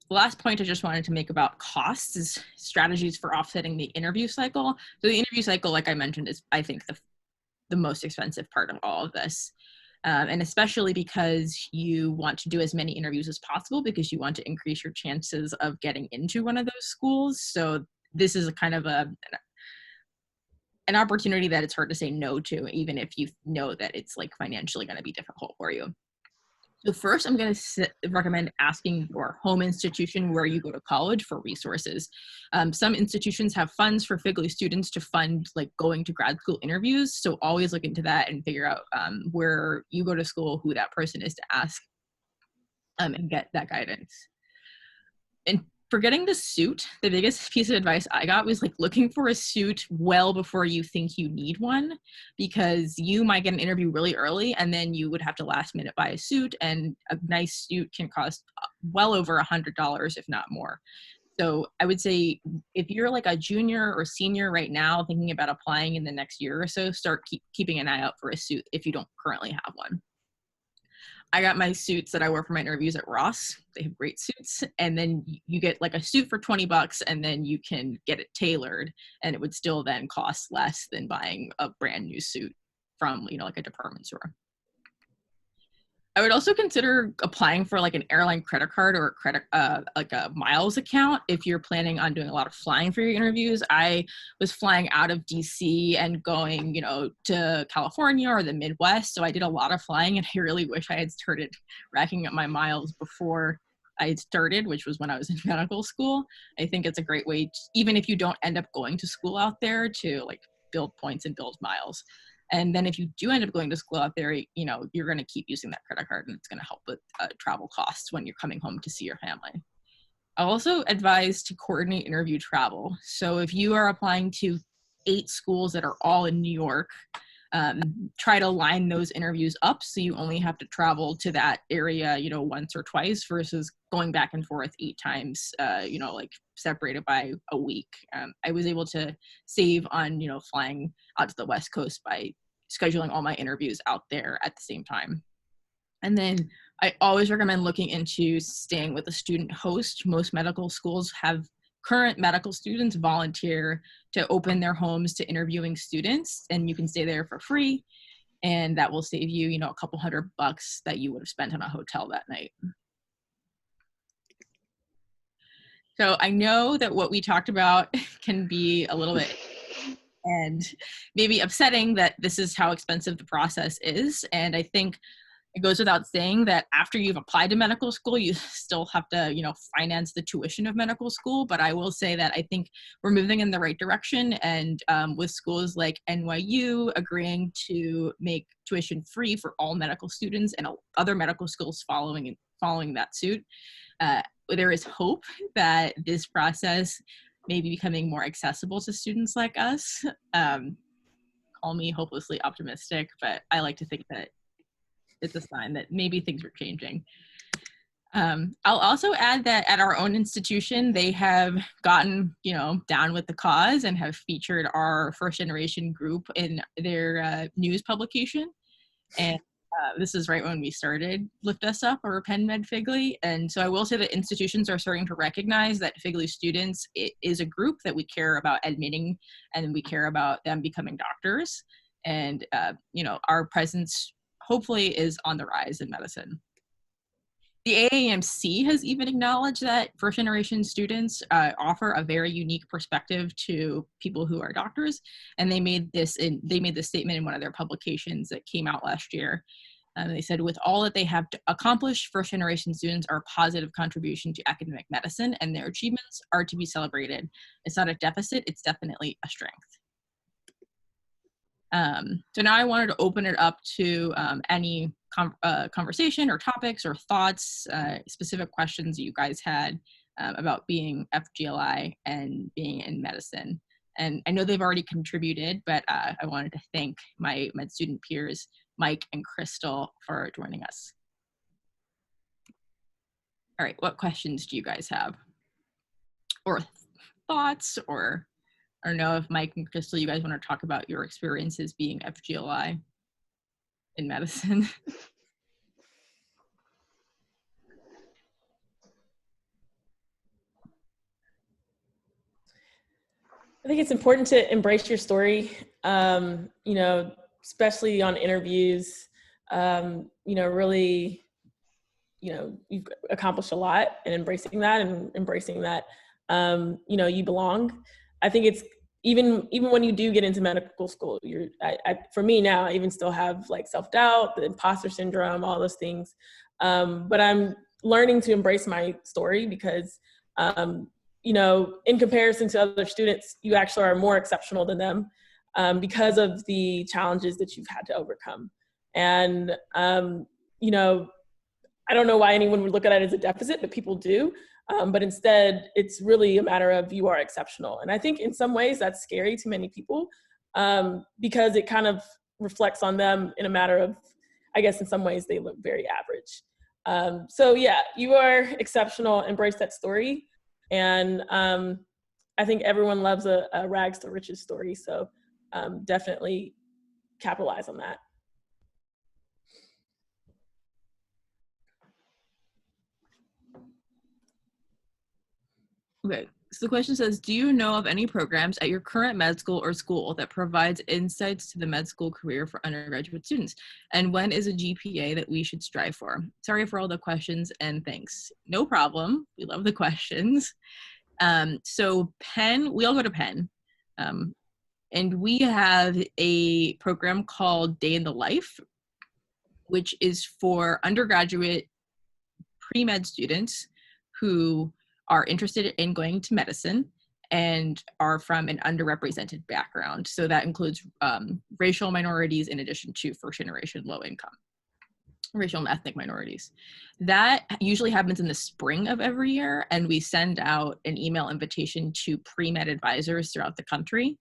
last point I just wanted to make about costs is strategies for offsetting the interview cycle. So the interview cycle, like I mentioned, is I think the most expensive part of all of this. And especially because you want to do as many interviews as possible because you want to increase your chances of getting into one of those schools. So this is a kind of an opportunity that it's hard to say no to, even if you know that it's like financially going to be difficult for you. So first, I'm going to recommend asking your home institution where you go to college for resources. Some institutions have funds for FGLI students to fund like going to grad school interviews. So always look into that and figure out where you go to school, who that person is to ask, and get that guidance. And for getting the suit, the biggest piece of advice I got was like looking for a suit well before you think you need one, because you might get an interview really early and then you would have to last minute buy a suit, and a nice suit can cost well over $100, if not more. So I would say if you're like a junior or senior right now thinking about applying in the next year or so, start keeping an eye out for a suit if you don't currently have one. I got my suits that I wear for my interviews at Ross. They have great suits. And then you get like a suit for $20 and then you can get it tailored, and it would still then cost less than buying a brand new suit from, you know, like a department store. I would also consider applying for like an airline credit card or a credit, like a miles account if you're planning on doing a lot of flying for your interviews. I was flying out of DC and going, you know, to California or the Midwest. So I did a lot of flying, and I really wish I had started racking up my miles before I started, which was when I was in medical school. I think it's a great way, even if you don't end up going to school out there, to like build points and build miles. And then if you do end up going to school out there, you know, you're going to keep using that credit card, and it's going to help with travel costs when you're coming home to see your family. I also advise to coordinate interview travel. So if you are applying to 8 schools that are all in New York, try to line those interviews up so you only have to travel to that area, you know, once or twice versus going back and forth 8 times, you know, like separated by a week. I was able to save on, you know, flying out to the West Coast by scheduling all my interviews out there at the same time. And then I always recommend looking into staying with a student host. Most medical schools have current medical students volunteer to open their homes to interviewing students, and you can stay there for free, and that will save you, you know, a couple $100 that you would have spent on a hotel that night. So I know that what we talked about can be a little bit and maybe upsetting that this is how expensive the process is, and I think it goes without saying that after you've applied to medical school, you still have to, you know, finance the tuition of medical school. But I will say that I think we're moving in the right direction. And with schools like NYU agreeing to make tuition free for all medical students and other medical schools following that suit, there is hope that this process may be becoming more accessible to students like us. Call me hopelessly optimistic, but I like to think that it's a sign that maybe things are changing. I'll also add that at our own institution, they have gotten, you know, down with the cause and have featured our first generation group in their news publication. And this is right when we started Lift Us Up, or Penn Med FGLI. And so I will say that institutions are starting to recognize that FGLI students is a group that we care about admitting, and we care about them becoming doctors. And, you know, our presence hopefully is on the rise in medicine. The AAMC has even acknowledged that first generation students offer a very unique perspective to people who are doctors, and they made this statement in one of their publications that came out last year. They said, with all that they have accomplished, first-generation students are a positive contribution to academic medicine, and their achievements are to be celebrated. It's not a deficit, it's definitely a strength. So now I wanted to open it up to any conversation or topics or thoughts, specific questions you guys had about being FGLI and being in medicine. And I know they've already contributed, but I wanted to thank my med student peers, Mike and Crystal, for joining us. All right, what questions do you guys have? Or thoughts, or I don't know if Mike and Crystal, you guys want to talk about your experiences being FGLI in medicine? I think it's important to embrace your story, you know, especially on interviews. You know, really, you know, you've accomplished a lot, and embracing that, you know, you belong. I think it's even when you do get into medical school, for me now, I even still have like self-doubt, the imposter syndrome, all those things. But I'm learning to embrace my story because, you know, in comparison to other students, you actually are more exceptional than them because of the challenges that you've had to overcome. And, you know, I don't know why anyone would look at it as a deficit, but people do. But instead, it's really a matter of you are exceptional. And I think in some ways that's scary to many people because it kind of reflects on them in a matter of, I guess in some ways they look very average. So yeah, you are exceptional, embrace that story. And I think everyone loves a rags to riches story. So definitely capitalize on that. Okay, so the question says, do you know of any programs at your current med school or school that provides insights to the med school career for undergraduate students? And when is a GPA that we should strive for? Sorry for all the questions and thanks. No problem, we love the questions. So Penn, we all go to Penn. And we have a program called Day in the Life, which is for undergraduate pre-med students who are interested in going to medicine and are from an underrepresented background. So that includes racial minorities in addition to first-generation low-income, racial and ethnic minorities. That usually happens in the spring of every year, and we send out an email invitation to pre-med advisors throughout the country.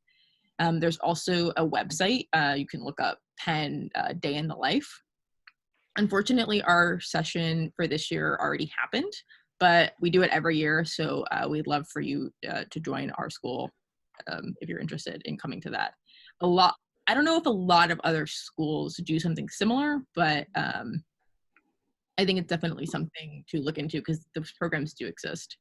There's also a website. You can look up Penn Day in the Life. Unfortunately, our session for this year already happened, but we do it every year, so we'd love for you to join our school if you're interested in coming to that. I don't know if a lot of other schools do something similar, but I think it's definitely something to look into because those programs do exist.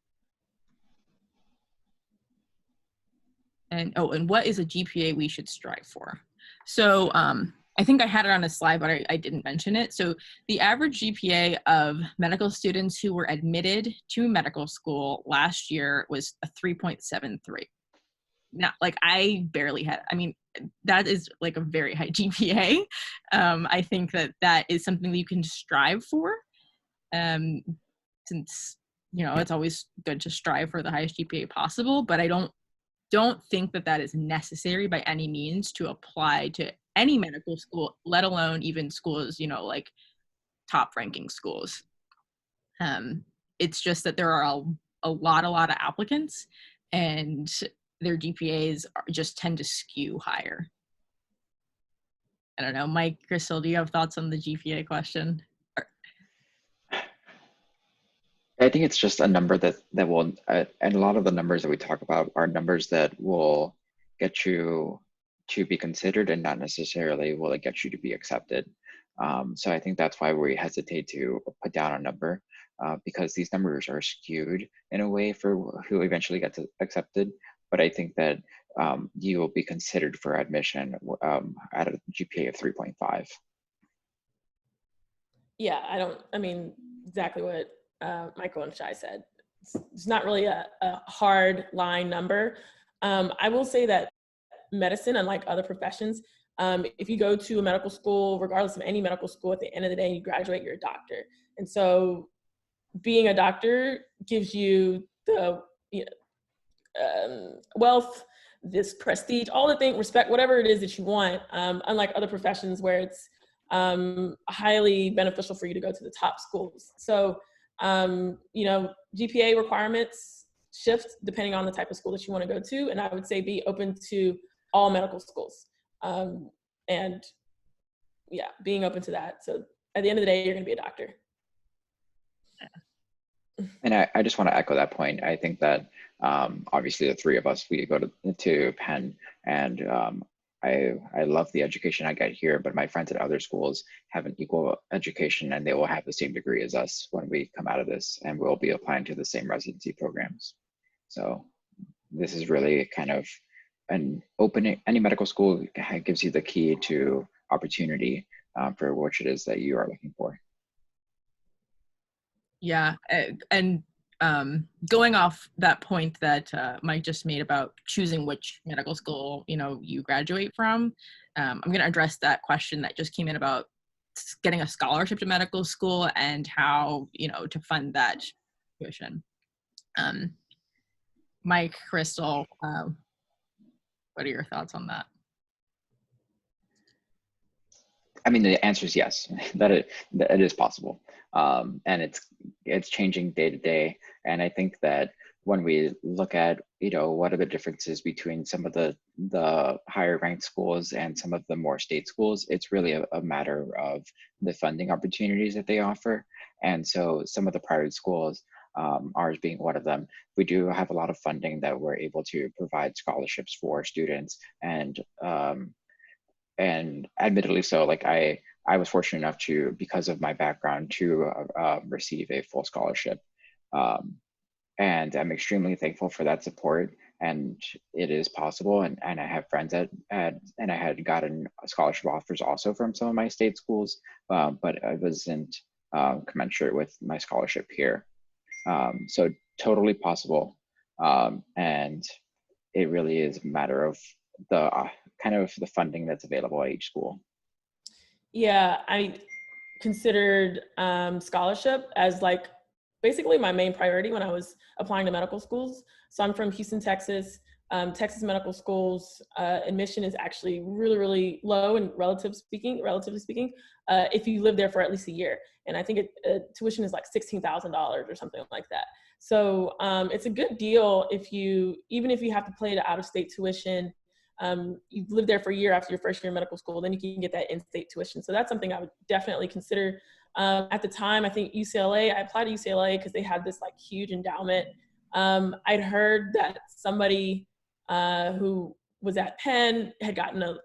And what is a GPA we should strive for? So I think I had it on a slide, but I didn't mention it. So the average GPA of medical students who were admitted to medical school last year was a 3.73. Not like I barely had, I mean, that is like a very high GPA. I think that is something that you can strive for since, you know, it's always good to strive for the highest GPA possible, but I don't think that is necessary by any means to apply to any medical school, let alone even schools, you know, like top ranking schools. It's just that there are a lot of applicants and their GPAs just tend to skew higher. I don't know, Mike, Crystal, do you have thoughts on the GPA question? I think it's just a number that will, and a lot of the numbers that we talk about are numbers that will get you to be considered and not necessarily will it get you to be accepted. So I think that's why we hesitate to put down a number because these numbers are skewed in a way for who eventually gets accepted. But I think that you will be considered for admission at a GPA of 3.5. Yeah, I mean, exactly what Michael and Shai said. It's not really a hard line number. I will say that medicine, unlike other professions, If you go to a medical school, regardless of any medical school, at the end of the day, you graduate, you're a doctor. And so being a doctor gives you the wealth, this prestige, all the things, respect, whatever it is that you want, unlike other professions where it's highly beneficial for you to go to the top schools. So, GPA requirements shift depending on the type of school that you want to go to. And I would say be open to all medical schools. And yeah, being open to that. So at the end of the day, you're going to be a doctor. And I just want to echo that point. I think that obviously the three of us, we go to Penn, and I love the education I get here, but my friends at other schools have an equal education, and they will have the same degree as us when we come out of this, and we'll be applying to the same residency programs. So this is really kind of an opening. Any medical school gives you the key to opportunity for which it is that you are looking for. Yeah, and going off that point that Mike just made about choosing which medical school you graduate from, I'm going to address that question that just came in about getting a scholarship to medical school and how to fund that tuition. Mike, Crystal, what are your thoughts on that? I mean, the answer is yes, that it is possible. And it's changing day to day. And I think that when we look at, what are the differences between some of the higher ranked schools and some of the more state schools, it's really a matter of the funding opportunities that they offer. And so some of the private schools, ours being one of them, we do have a lot of funding that we're able to provide scholarships for students. And admittedly so, like I was fortunate enough to, because of my background, to receive a full scholarship. And I'm extremely thankful for that support, and it is possible. And I have friends and I had gotten scholarship offers also from some of my state schools, but it wasn't commensurate with my scholarship here. So totally possible. And it really is a matter of the kind of the funding that's available at each school. Yeah, I considered scholarship as like basically my main priority when I was applying to medical schools. So I'm from Houston, Texas. Texas medical schools admission is actually really, really low, and relatively speaking, if you live there for at least a year. And I think tuition is like $16,000 or something like that. So it's a good deal even if you have to pay the out-of-state tuition. You've lived there for a year after your first year in medical school, then you can get that in-state tuition. So that's something I would definitely consider. At the time, I think I applied to UCLA because they had this like huge endowment. I'd heard that somebody who was at Penn had gotten a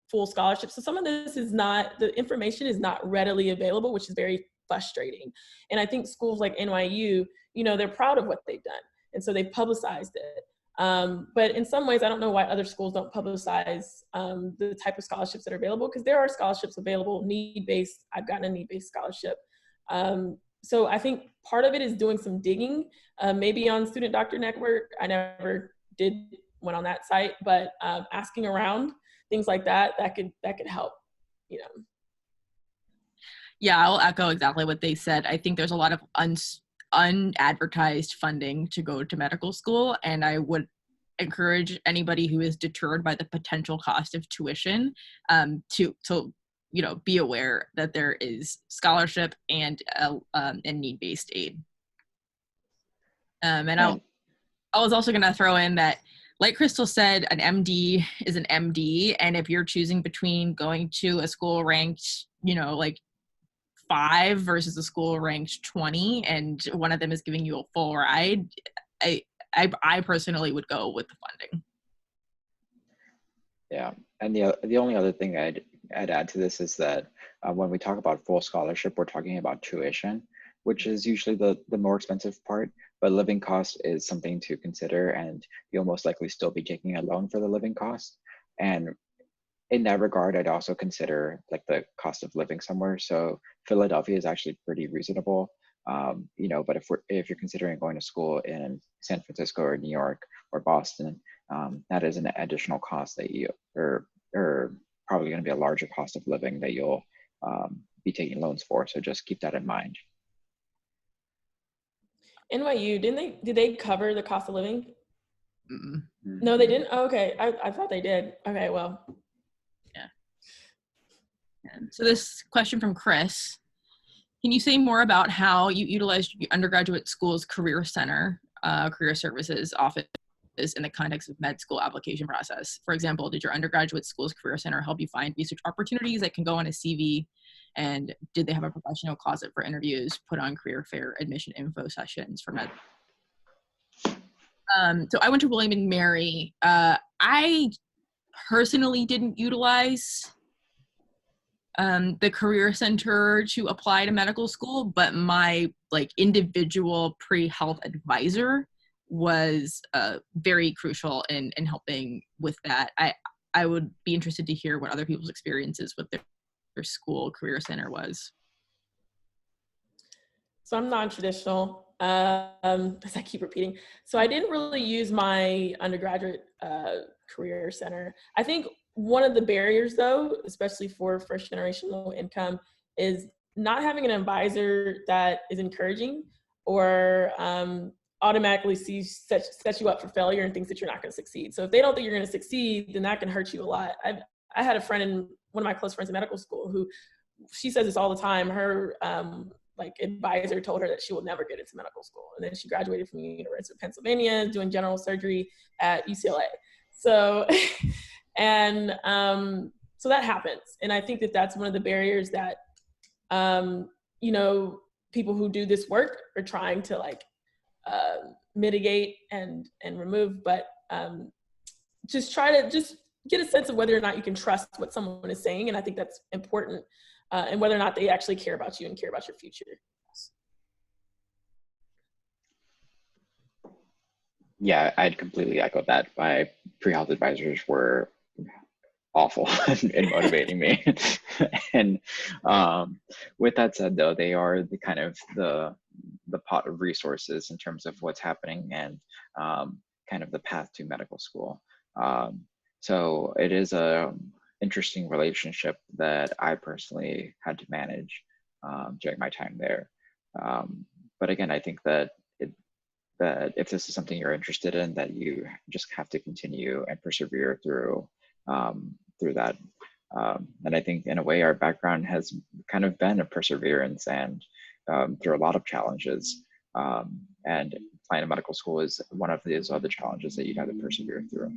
full scholarship. So some of this the information is not readily available, which is very frustrating. And I think schools like NYU, they're proud of what they've done. And so they've publicized it. But in some ways, I don't know why other schools don't publicize the type of scholarships that are available, because there are scholarships available, need-based. I've gotten a need-based scholarship. So I think part of it is doing some digging, maybe on Student Doctor Network. I never went on that site, but asking around, things like that could help, Yeah, I'll echo exactly what they said. I think there's a lot of unadvertised funding to go to medical school, and I would encourage anybody who is deterred by the potential cost of tuition to be aware that there is scholarship and need-based aid. And I was also going to throw in that, like Crystal said, an MD is an MD, and if you're choosing between going to a school ranked like 5 versus a school ranked 20, and one of them is giving you a full ride, I personally would go with the funding. Yeah, and the only other thing I'd add to this is that when we talk about full scholarship, we're talking about tuition, which is usually the more expensive part, but living cost is something to consider, and you'll most likely still be taking a loan for the living cost. And in that regard, I'd also consider like the cost of living somewhere. So Philadelphia is actually pretty reasonable, but if you're considering going to school in San Francisco or New York or Boston, that is an additional cost that you or probably going to be a larger cost of living that you'll be taking loans for. So just keep that in mind. NYU, did they cover the cost of living? Mm-mm. No, they didn't. Oh, okay, I thought they did. Okay, well. Yeah. So this question from Chris: can you say more about how you utilized your undergraduate school's career center, career services office in the context of med school application process? For example, did your undergraduate school's career center help you find research opportunities that can go on a CV? And did they have a professional closet for interviews, put on career fair admission info sessions for med? So I went to William and Mary. I personally didn't utilize the career center to apply to medical school, but my individual pre-health advisor was very crucial in helping with that. I would be interested to hear what other people's experiences with their school career center was. So I'm non-traditional, as I keep repeating. So I didn't really use my undergraduate career center. I think one of the barriers, though, especially for first generation low income, is not having an advisor that is encouraging or automatically sets you up for failure and thinks that you're not going to succeed. So if they don't think you're going to succeed, then that can hurt you a lot. I had a friend in one of my close friends in medical school who, she says this all the time. Her advisor told her that she will never get into medical school, and then she graduated from the University of Pennsylvania doing general surgery at UCLA. So, and so that happens, and I think that that's one of the barriers that people who do this work are trying to mitigate and remove, but just try to just get a sense of whether or not you can trust what someone is saying, and I think that's important. And whether or not they actually care about you and care about your future. Yeah, I'd completely echo that. My pre-health advisors were awful in motivating me. And with that said, though, they are the kind of the pot of resources in terms of what's happening and kind of the path to medical school. So it is a interesting relationship that I personally had to manage during my time there. But again, I think that if this is something you're interested in, that you just have to continue and persevere through that. And I think in a way, our background has kind of been a perseverance and through a lot of challenges. And applying to medical school is one of these other challenges that you have to persevere through.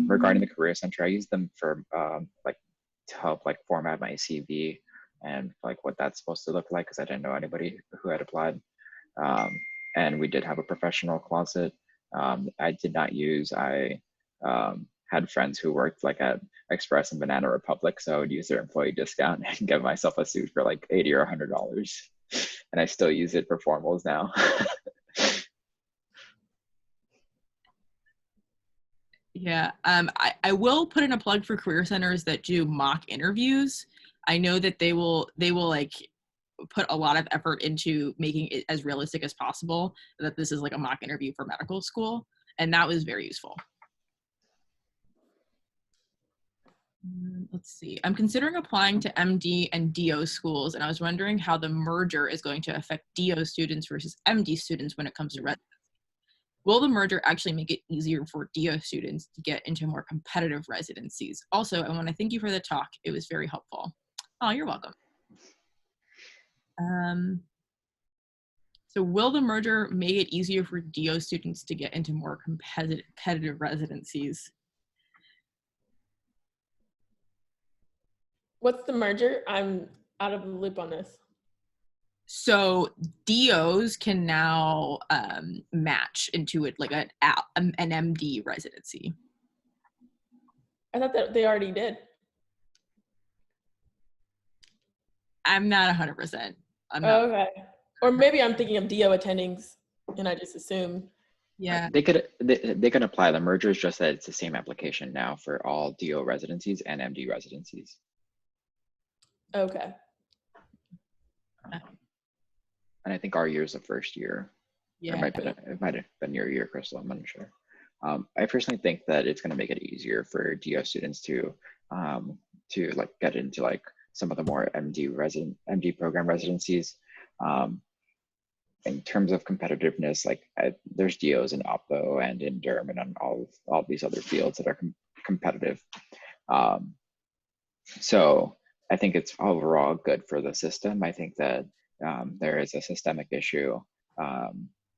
Regarding the Career Center, I use them for to help format my CV and what that's supposed to look like, because I didn't know anybody who had applied. And we did have a professional closet. I did not use, I had friends who worked at Express and Banana Republic, so I would use their employee discount and get myself a suit for $80 or $100. And I still use it for formals now. Yeah, I will put in a plug for career centers that do mock interviews. I know that they will put a lot of effort into making it as realistic as possible, that this is a mock interview for medical school, and that was very useful. Let's see. I'm considering applying to MD and DO schools, and I was wondering how the merger is going to affect DO students versus MD students when it comes to residency. Will the merger actually make it easier for DO students to get into more competitive residencies? Also, I want to thank you for the talk. It was very helpful. Oh, you're welcome. So will the merger make it easier for DO students to get into more competitive residencies? What's the merger? I'm out of the loop on this. So DOs can now match into it an MD residency. I thought that they already did. I'm not 100%. Okay. Or maybe I'm thinking of DO attendings and I just assumed. Yeah. They can apply. The merger is just that it's the same application now for all DO residencies and MD residencies. Okay. And I think our year is the first year. Yeah. It might have been your year, Crystal. I'm not sure. I personally think that it's going to make it easier for DO students to like get into like some of the more MD program residencies. In terms of competitiveness, like there's DOs in Oppo and in Derm and on all these other fields that are competitive. So I think it's overall good for the system. I think that there is a systemic issue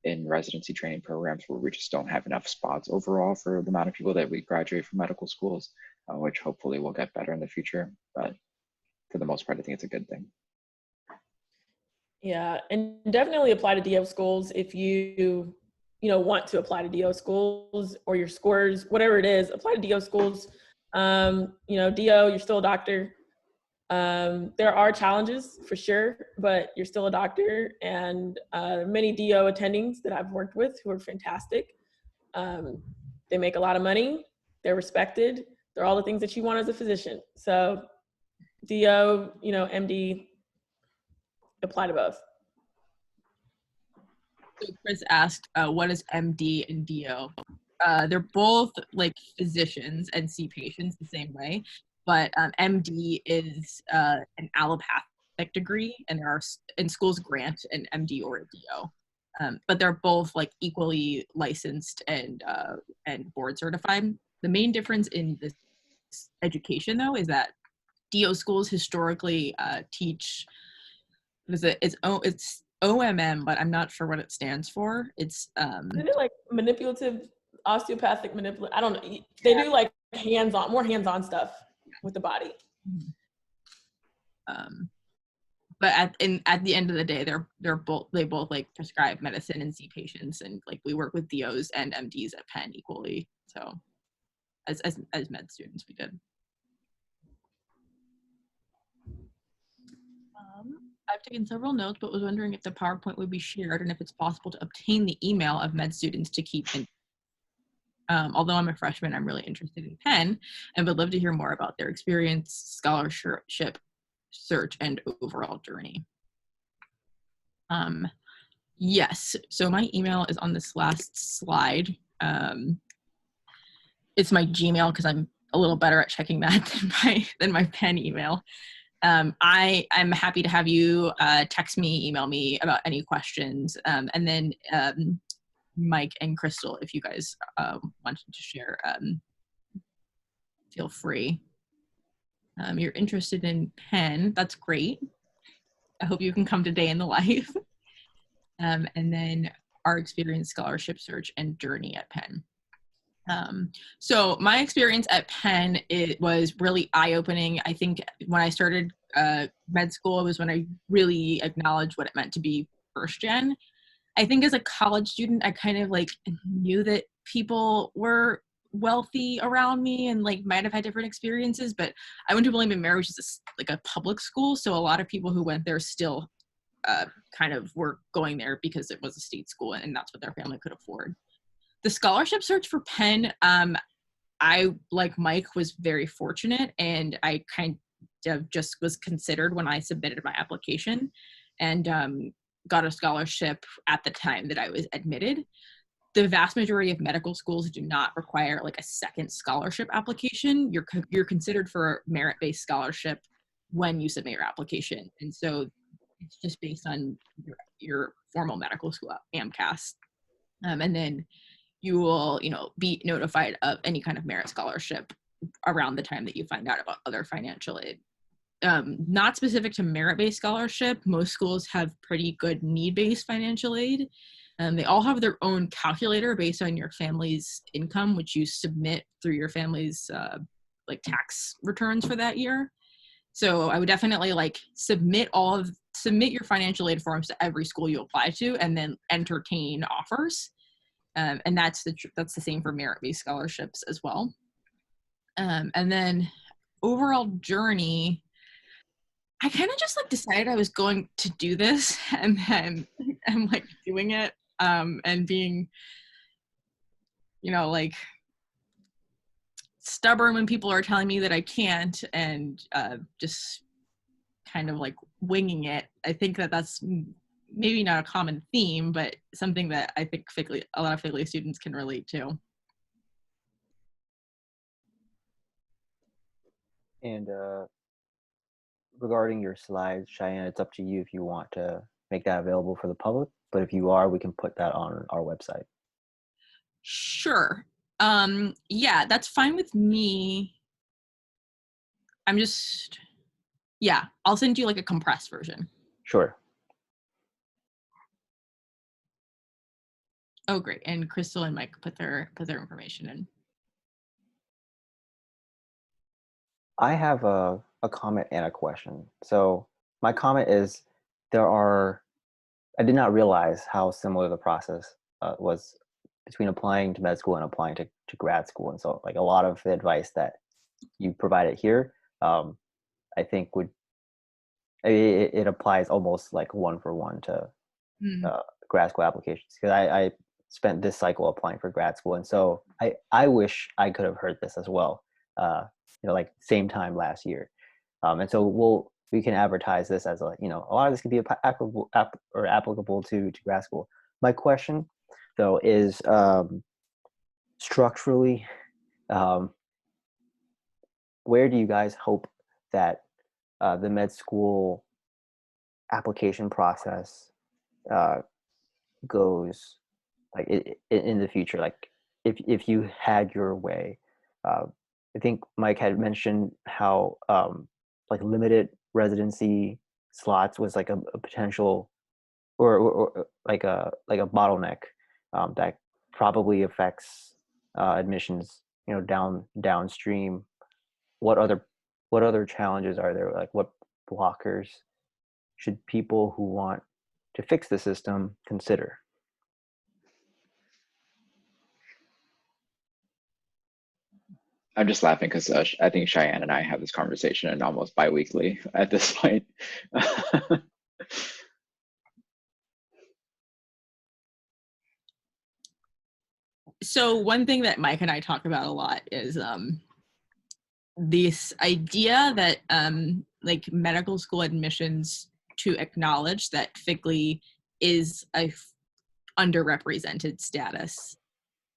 in residency training programs where we just don't have enough spots overall for the amount of people that we graduate from medical schools, which hopefully will get better in the future. But for the most part, I think it's a good thing. Yeah, and definitely apply to DO schools if you want to apply to DO schools, or your scores, whatever it is, apply to DO schools. DO, you're still a doctor. There are challenges for sure, but you're still a doctor, and many DO attendings that I've worked with who are fantastic. They make a lot of money, they're respected, they're all the things that you want as a physician. So DO, MD, apply to both. So Chris asked, what is MD and DO? They're both like physicians and see patients the same way, but MD is an allopathic degree, and schools grant an MD or a DO. But they're both like equally licensed and board certified. The main difference in this education, though, is that DO schools historically teach, it's OMM, but I'm not sure what it stands for. It's Isn't it like manipulative, osteopathic I don't know. They do like more hands-on stuff with the body. But at the end of the day, they both like prescribe medicine and see patients, and like we work with DOs and MDs at Penn equally. So as med students, we did. I've taken several notes, but was wondering if the PowerPoint would be shared and if it's possible to obtain the email of med students to keep in. Although I'm a freshman, I'm really interested in Penn and would love to hear more about their experience, scholarship, search, and overall journey. Yes, so my email is on this last slide. It's my Gmail because I'm a little better at checking that than my Penn email. I'm happy to have you text me, email me about any questions, and then Mike and Crystal, if you guys wanted to share, feel free. You're interested in Penn, that's great. I hope you can come to Day in the Life. And then our experience, scholarship search, and journey at Penn. So my experience at Penn, it was really eye-opening. I think when I started med school, it was when I really acknowledged what it meant to be first gen. I think as a college student, I kind of like knew that people were wealthy around me and like might have had different experiences, but I went to William & Mary, which is like a public school. So a lot of people who went there still kind of were going there because it was a state school and that's what their family could afford. The scholarship search for Penn, I, like Mike, was very fortunate, and I kind of just was considered when I submitted my application and got a scholarship at the time that I was admitted. The vast majority of medical schools do not require like a second scholarship application. You're considered for a merit-based scholarship when you submit your application. And so it's just based on your formal medical school AMCAS. And then you will, be notified of any kind of merit scholarship around the time that you find out about other financial aid. Not specific to merit-based scholarship, most schools have pretty good need-based financial aid. They all have their own calculator based on your family's income, which you submit through your family's like tax returns for that year. So I would definitely like submit your financial aid forms to every school you apply to, and then entertain offers. And that's the same for merit-based scholarships as well. And then overall journey, I kind of just like decided I was going to do this, and then I'm like doing it and being, like stubborn when people are telling me that I can't, and just kind of like winging it. I think that that's maybe not a common theme, but something that I think a lot of FGLI students can relate to. And regarding your slides, Cheyenne, it's up to you if you want to make that available for the public. But if you are, we can put that on our website. Sure. Yeah, that's fine with me. I'm just, yeah, I'll send you like a compressed version. Sure. Oh, great. And Crystal and Mike put their information in. I have a comment and a question. So my comment is I did not realize how similar the process was between applying to med school and applying to grad school. And so like a lot of the advice that you provided here, I think it applies almost like one for one to grad school applications, because I spent this cycle applying for grad school. And so I wish I could have heard this as well, like same time last year. And so we can advertise this as a lot of this could be applicable to grad school. My question though is structurally, where do you guys hope that the med school application process goes, like in the future? Like if you had your way, I think Mike had mentioned how like limited residency slots was like a potential or like a bottleneck that probably affects admissions downstream. What other challenges are there? Like what blockers should people who want to fix the system consider? I'm just laughing because I think Cheyenne and I have this conversation and almost bi-weekly at this point. So one thing that Mike and I talk about a lot is this idea that like medical school admissions to acknowledge that FGLI is a underrepresented status,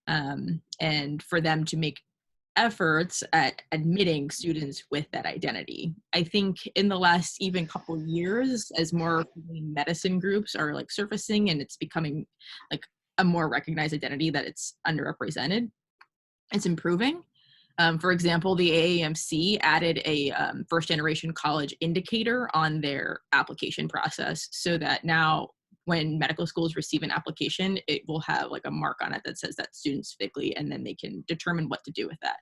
and for them to make efforts at admitting students with that identity. I think in the last even couple of years, as more medicine groups are like surfacing and it's becoming like a more recognized identity that it's underrepresented, it's improving. For example, the AAMC added a first generation college indicator on their application process, so that now when medical schools receive an application, it will have like a mark on it that says that student's FGLI, and then they can determine what to do with that.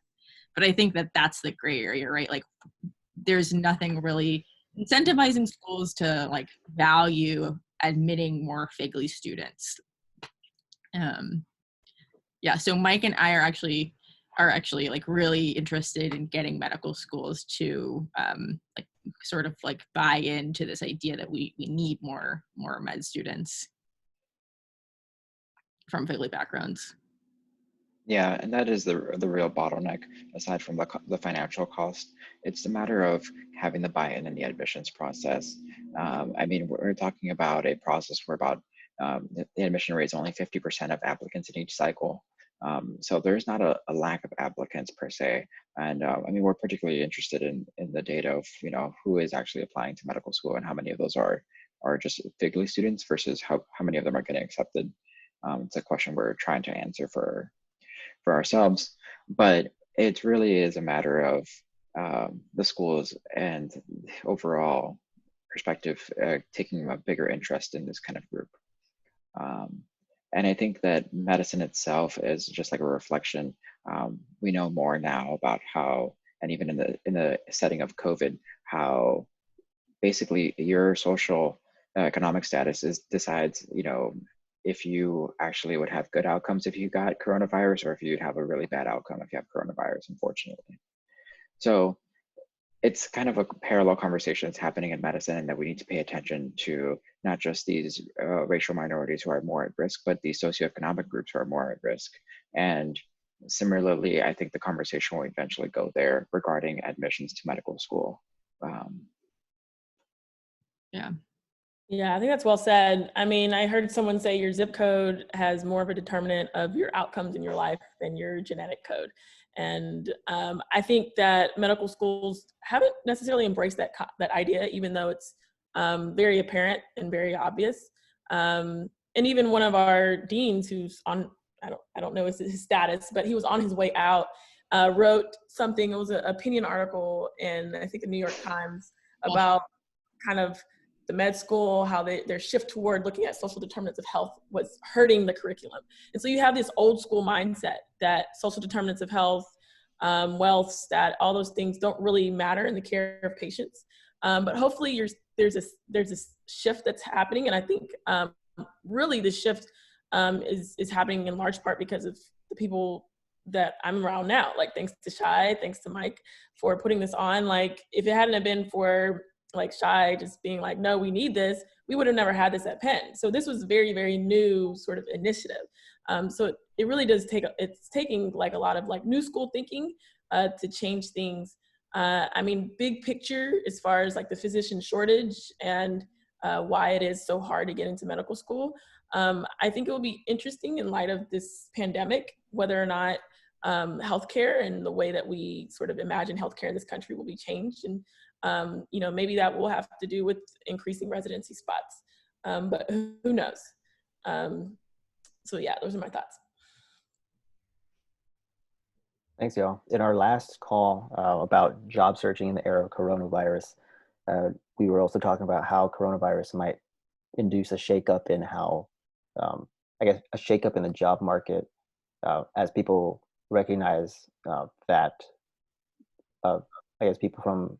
But I think that that's the gray area, right? Like there's nothing really incentivizing schools to like value admitting more FGLI students. Yeah, so Mike and I are actually like really interested in getting medical schools to like sort of like buy into this idea that we need more med students from FGLI backgrounds. Yeah, and that is the real bottleneck, aside from the financial cost. It's a matter of having the buy-in in the admissions process. I mean, we're talking about a process where about the admission rate is only 50% of applicants in each cycle. So there's not a lack of applicants per se. And I mean, we're particularly interested in the data of, who is actually applying to medical school and how many of those are just FGLI students versus how many of them are getting accepted. It's a question we're trying to answer for ourselves, but it really is a matter of the schools and overall perspective taking a bigger interest in this kind of group. And I think that medicine itself is just like a reflection. We know more now about how, and even in the setting of COVID, how basically your social economic status decides, if you actually would have good outcomes if you got coronavirus, or if you'd have a really bad outcome if you have coronavirus, unfortunately. So it's kind of a parallel conversation that's happening in medicine, and that we need to pay attention to not just these racial minorities who are more at risk, but these socioeconomic groups who are more at risk. And similarly, I think the conversation will eventually go there regarding admissions to medical school. Yeah. Yeah, I think that's well said. I mean, I heard someone say your zip code has more of a determinant of your outcomes in your life than your genetic code. And I think that medical schools haven't necessarily embraced that idea, even though it's very apparent and very obvious. And even one of our deans, who's on, I don't know his status, but he was on his way out, wrote something. It was an opinion article in, I think, the New York Times about kind of the med school, how their shift toward looking at social determinants of health was hurting the curriculum. And so you have this old school mindset that social determinants of health, wealth, stat, all those things don't really matter in the care of patients. But hopefully there's a shift that's happening. And I think really the shift is happening in large part because of the people that I'm around now. Like, thanks to Shy, thanks to Mike for putting this on. Like, if it hadn't have been for like Shy just being like, no, we need this, we would have never had this at Penn. So this was very, very new sort of initiative. So it really does it's taking like a lot of like new school thinking to change things. I mean, big picture as far as like the physician shortage and why it is so hard to get into medical school. I think it will be interesting in light of this pandemic, whether or not healthcare and the way that we sort of imagine healthcare in this country will be changed. And you know, maybe that will have to do with increasing residency spots, but who knows? So yeah, those are my thoughts. Thanks, y'all. In our last call about job searching in the era of coronavirus, we were also talking about how coronavirus might induce a shakeup in how, I guess, a shakeup in the job market as people recognize that, I guess, people from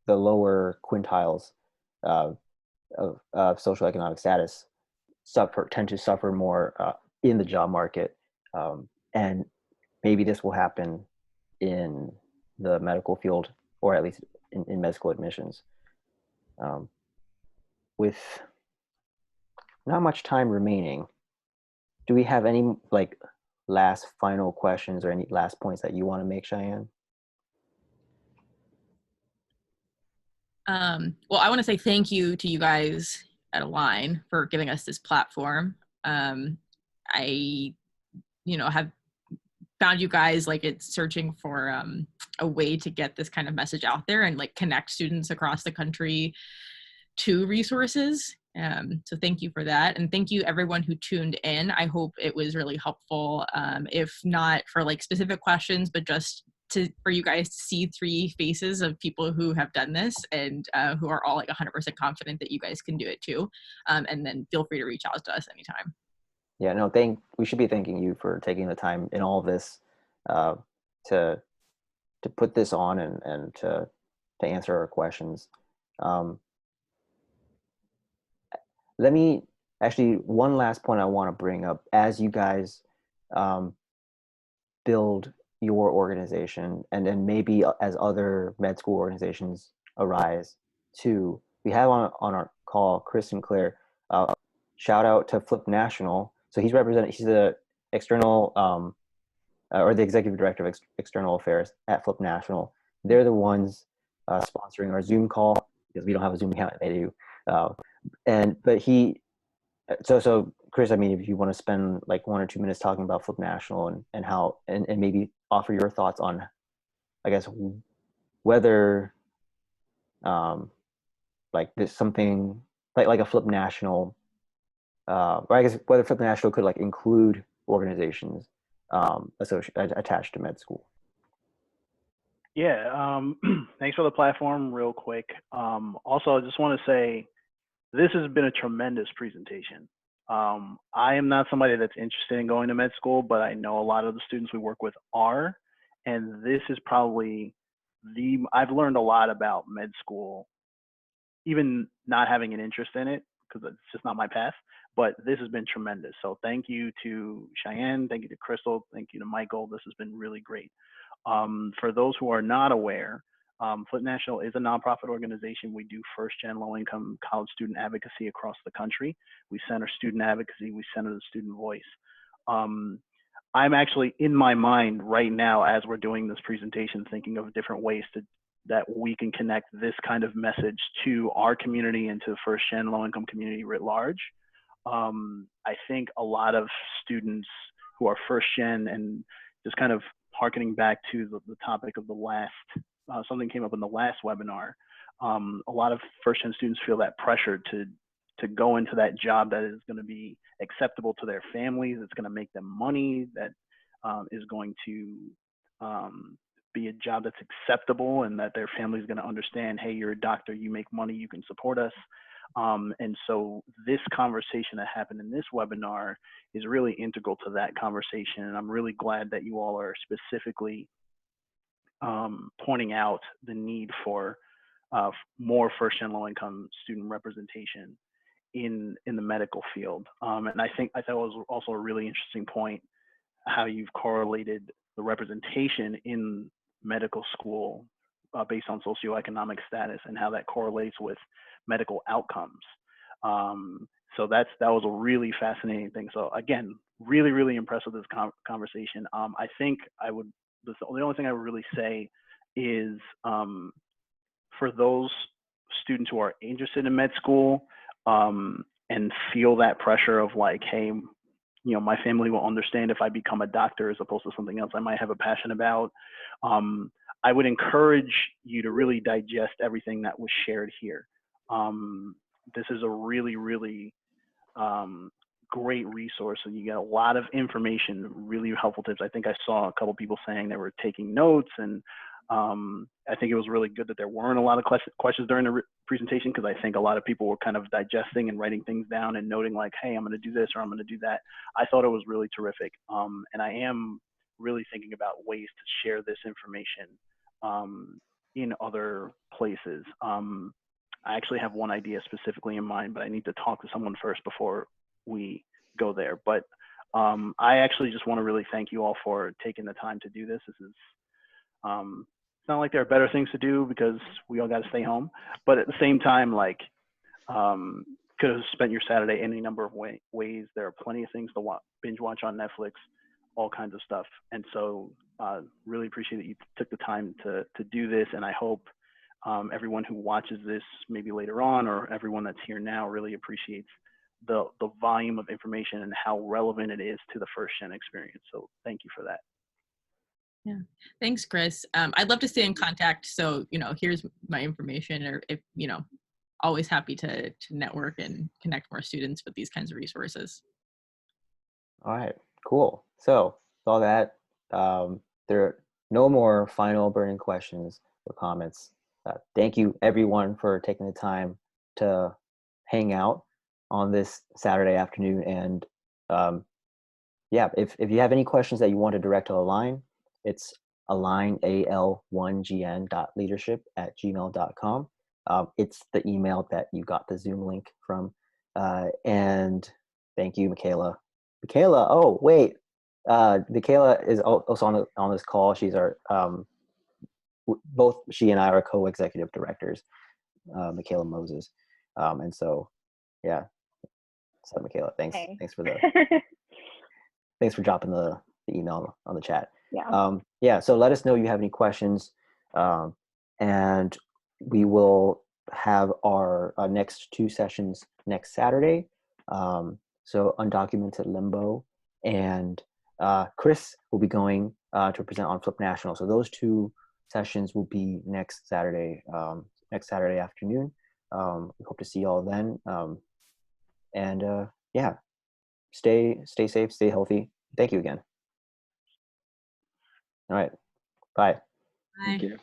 the lower quintiles of socioeconomic status tend to suffer more in the job market, and maybe this will happen in the medical field, or at least in medical admissions. With not much time remaining, do we have any like last final questions or any last points that you want to make, Cheyenne? Well, I want to say thank you to you guys at Align for giving us this platform. I, have found you guys like it's searching for a way to get this kind of message out there and like connect students across the country to resources. So thank you for that. And thank you everyone who tuned in. I hope it was really helpful. If not for like specific questions, but just for you guys to see three faces of people who have done this and who are all like 100% confident that you guys can do it too. And then feel free to reach out to us anytime. Yeah, no, we should be thanking you for taking the time in all of this to put this on and to answer our questions. Let me actually, one last point I want to bring up as you guys build your organization, and then maybe as other med school organizations arise too. We have on our call Chris Sinclair. Shout out to Flip National. So he's the external or the executive director of external affairs at Flip National. They're the ones sponsoring our Zoom call because we don't have a Zoom account. They do. So Chris, I mean, if you want to spend like 1 or 2 minutes talking about Flip National and how, and maybe offer your thoughts on, I guess, whether like there's something like a Flip National, or I guess whether Flip National could like include organizations attached to med school. Yeah, thanks for the platform real quick. Also, I just want to say this has been a tremendous presentation. I am not somebody that's interested in going to med school, but I know a lot of the students we work with are, and this is probably I've learned a lot about med school, even not having an interest in it, because it's just not my path, but this has been tremendous. So thank you to Cheyenne, thank you to Crystal, thank you to Michael. This has been really great. For those who are not aware, Flip National is a nonprofit organization. We do first-gen low-income college student advocacy across the country. We center student advocacy. We center the student voice. I'm actually in my mind right now, as we're doing this presentation, thinking of different ways to that we can connect this kind of message to our community and to the first gen low income community writ large. I think a lot of students who are first gen, and just kind of harkening back to the topic of the last, something came up in the last webinar. A lot of first gen students feel that pressure to go into that job that is going to be acceptable to their families, it's going to make them money, that is going to be a job that's acceptable, and that their family is going to understand, hey, you're a doctor, you make money, you can support us. And so this conversation that happened in this webinar is really integral to that conversation. And I'm really glad that you all are specifically pointing out the need for more first and low income student representation in the medical field. And I thought it was also a really interesting point, how you've correlated the representation in medical school based on socioeconomic status, and how that correlates with medical outcomes. So that was a really fascinating thing. So again, really, really impressed with this conversation. I think the only thing I would really say is, for those students who are interested in med school and feel that pressure of like, hey, my family will understand if I become a doctor as opposed to something else I might have a passion about. I would encourage you to really digest everything that was shared here. This is a really, really great resource, and you get a lot of information, really helpful tips. I think I saw a couple people saying they were taking notes, and I think it was really good that there weren't a lot of questions during the presentation, because I think a lot of people were kind of digesting and writing things down and noting like, hey, I'm going to do this or I'm going to do that. I thought it was really terrific. And I am really thinking about ways to share this information in other places. I actually have one idea specifically in mind, but I need to talk to someone first before we go there. But I actually just want to really thank you all for taking the time to do this. This is, it's not like there are better things to do because we all got to stay home, but at the same time, like, could have spent your Saturday any number of ways. There are plenty of things to binge watch on Netflix, all kinds of stuff. And so really appreciate that you took the time to do this. And I hope everyone who watches this maybe later on, or everyone that's here now, really appreciates the volume of information and how relevant it is to the first gen experience. So thank you for that. Yeah, thanks, Chris. I'd love to stay in contact. So, here's my information, or if, always happy to network and connect more students with these kinds of resources. All right, cool. So with all that, there are no more final burning questions or comments. Thank you everyone for taking the time to hang out on this Saturday afternoon. And yeah, if you have any questions that you want to direct to Align, it's align, al1gn.leadership@gmail.com. It's the email that you got the Zoom link from. And thank you, Michaela. Michaela, oh, wait. Michaela is also on this call. She's our, both she and I are co-executive directors, Michaela Moses. And so, yeah. So Michaela, thanks. Hey. Thanks for thanks for dropping the email on the chat. Yeah. Yeah, so let us know if you have any questions, and we will have our next 2 sessions next Saturday. So Undocumented Limbo, and Chris will be going to present on Flip National. So those 2 sessions will be next Saturday afternoon. We hope to see you all then. And yeah, stay safe, stay healthy. Thank you again. All right. Bye. Bye. Thank you.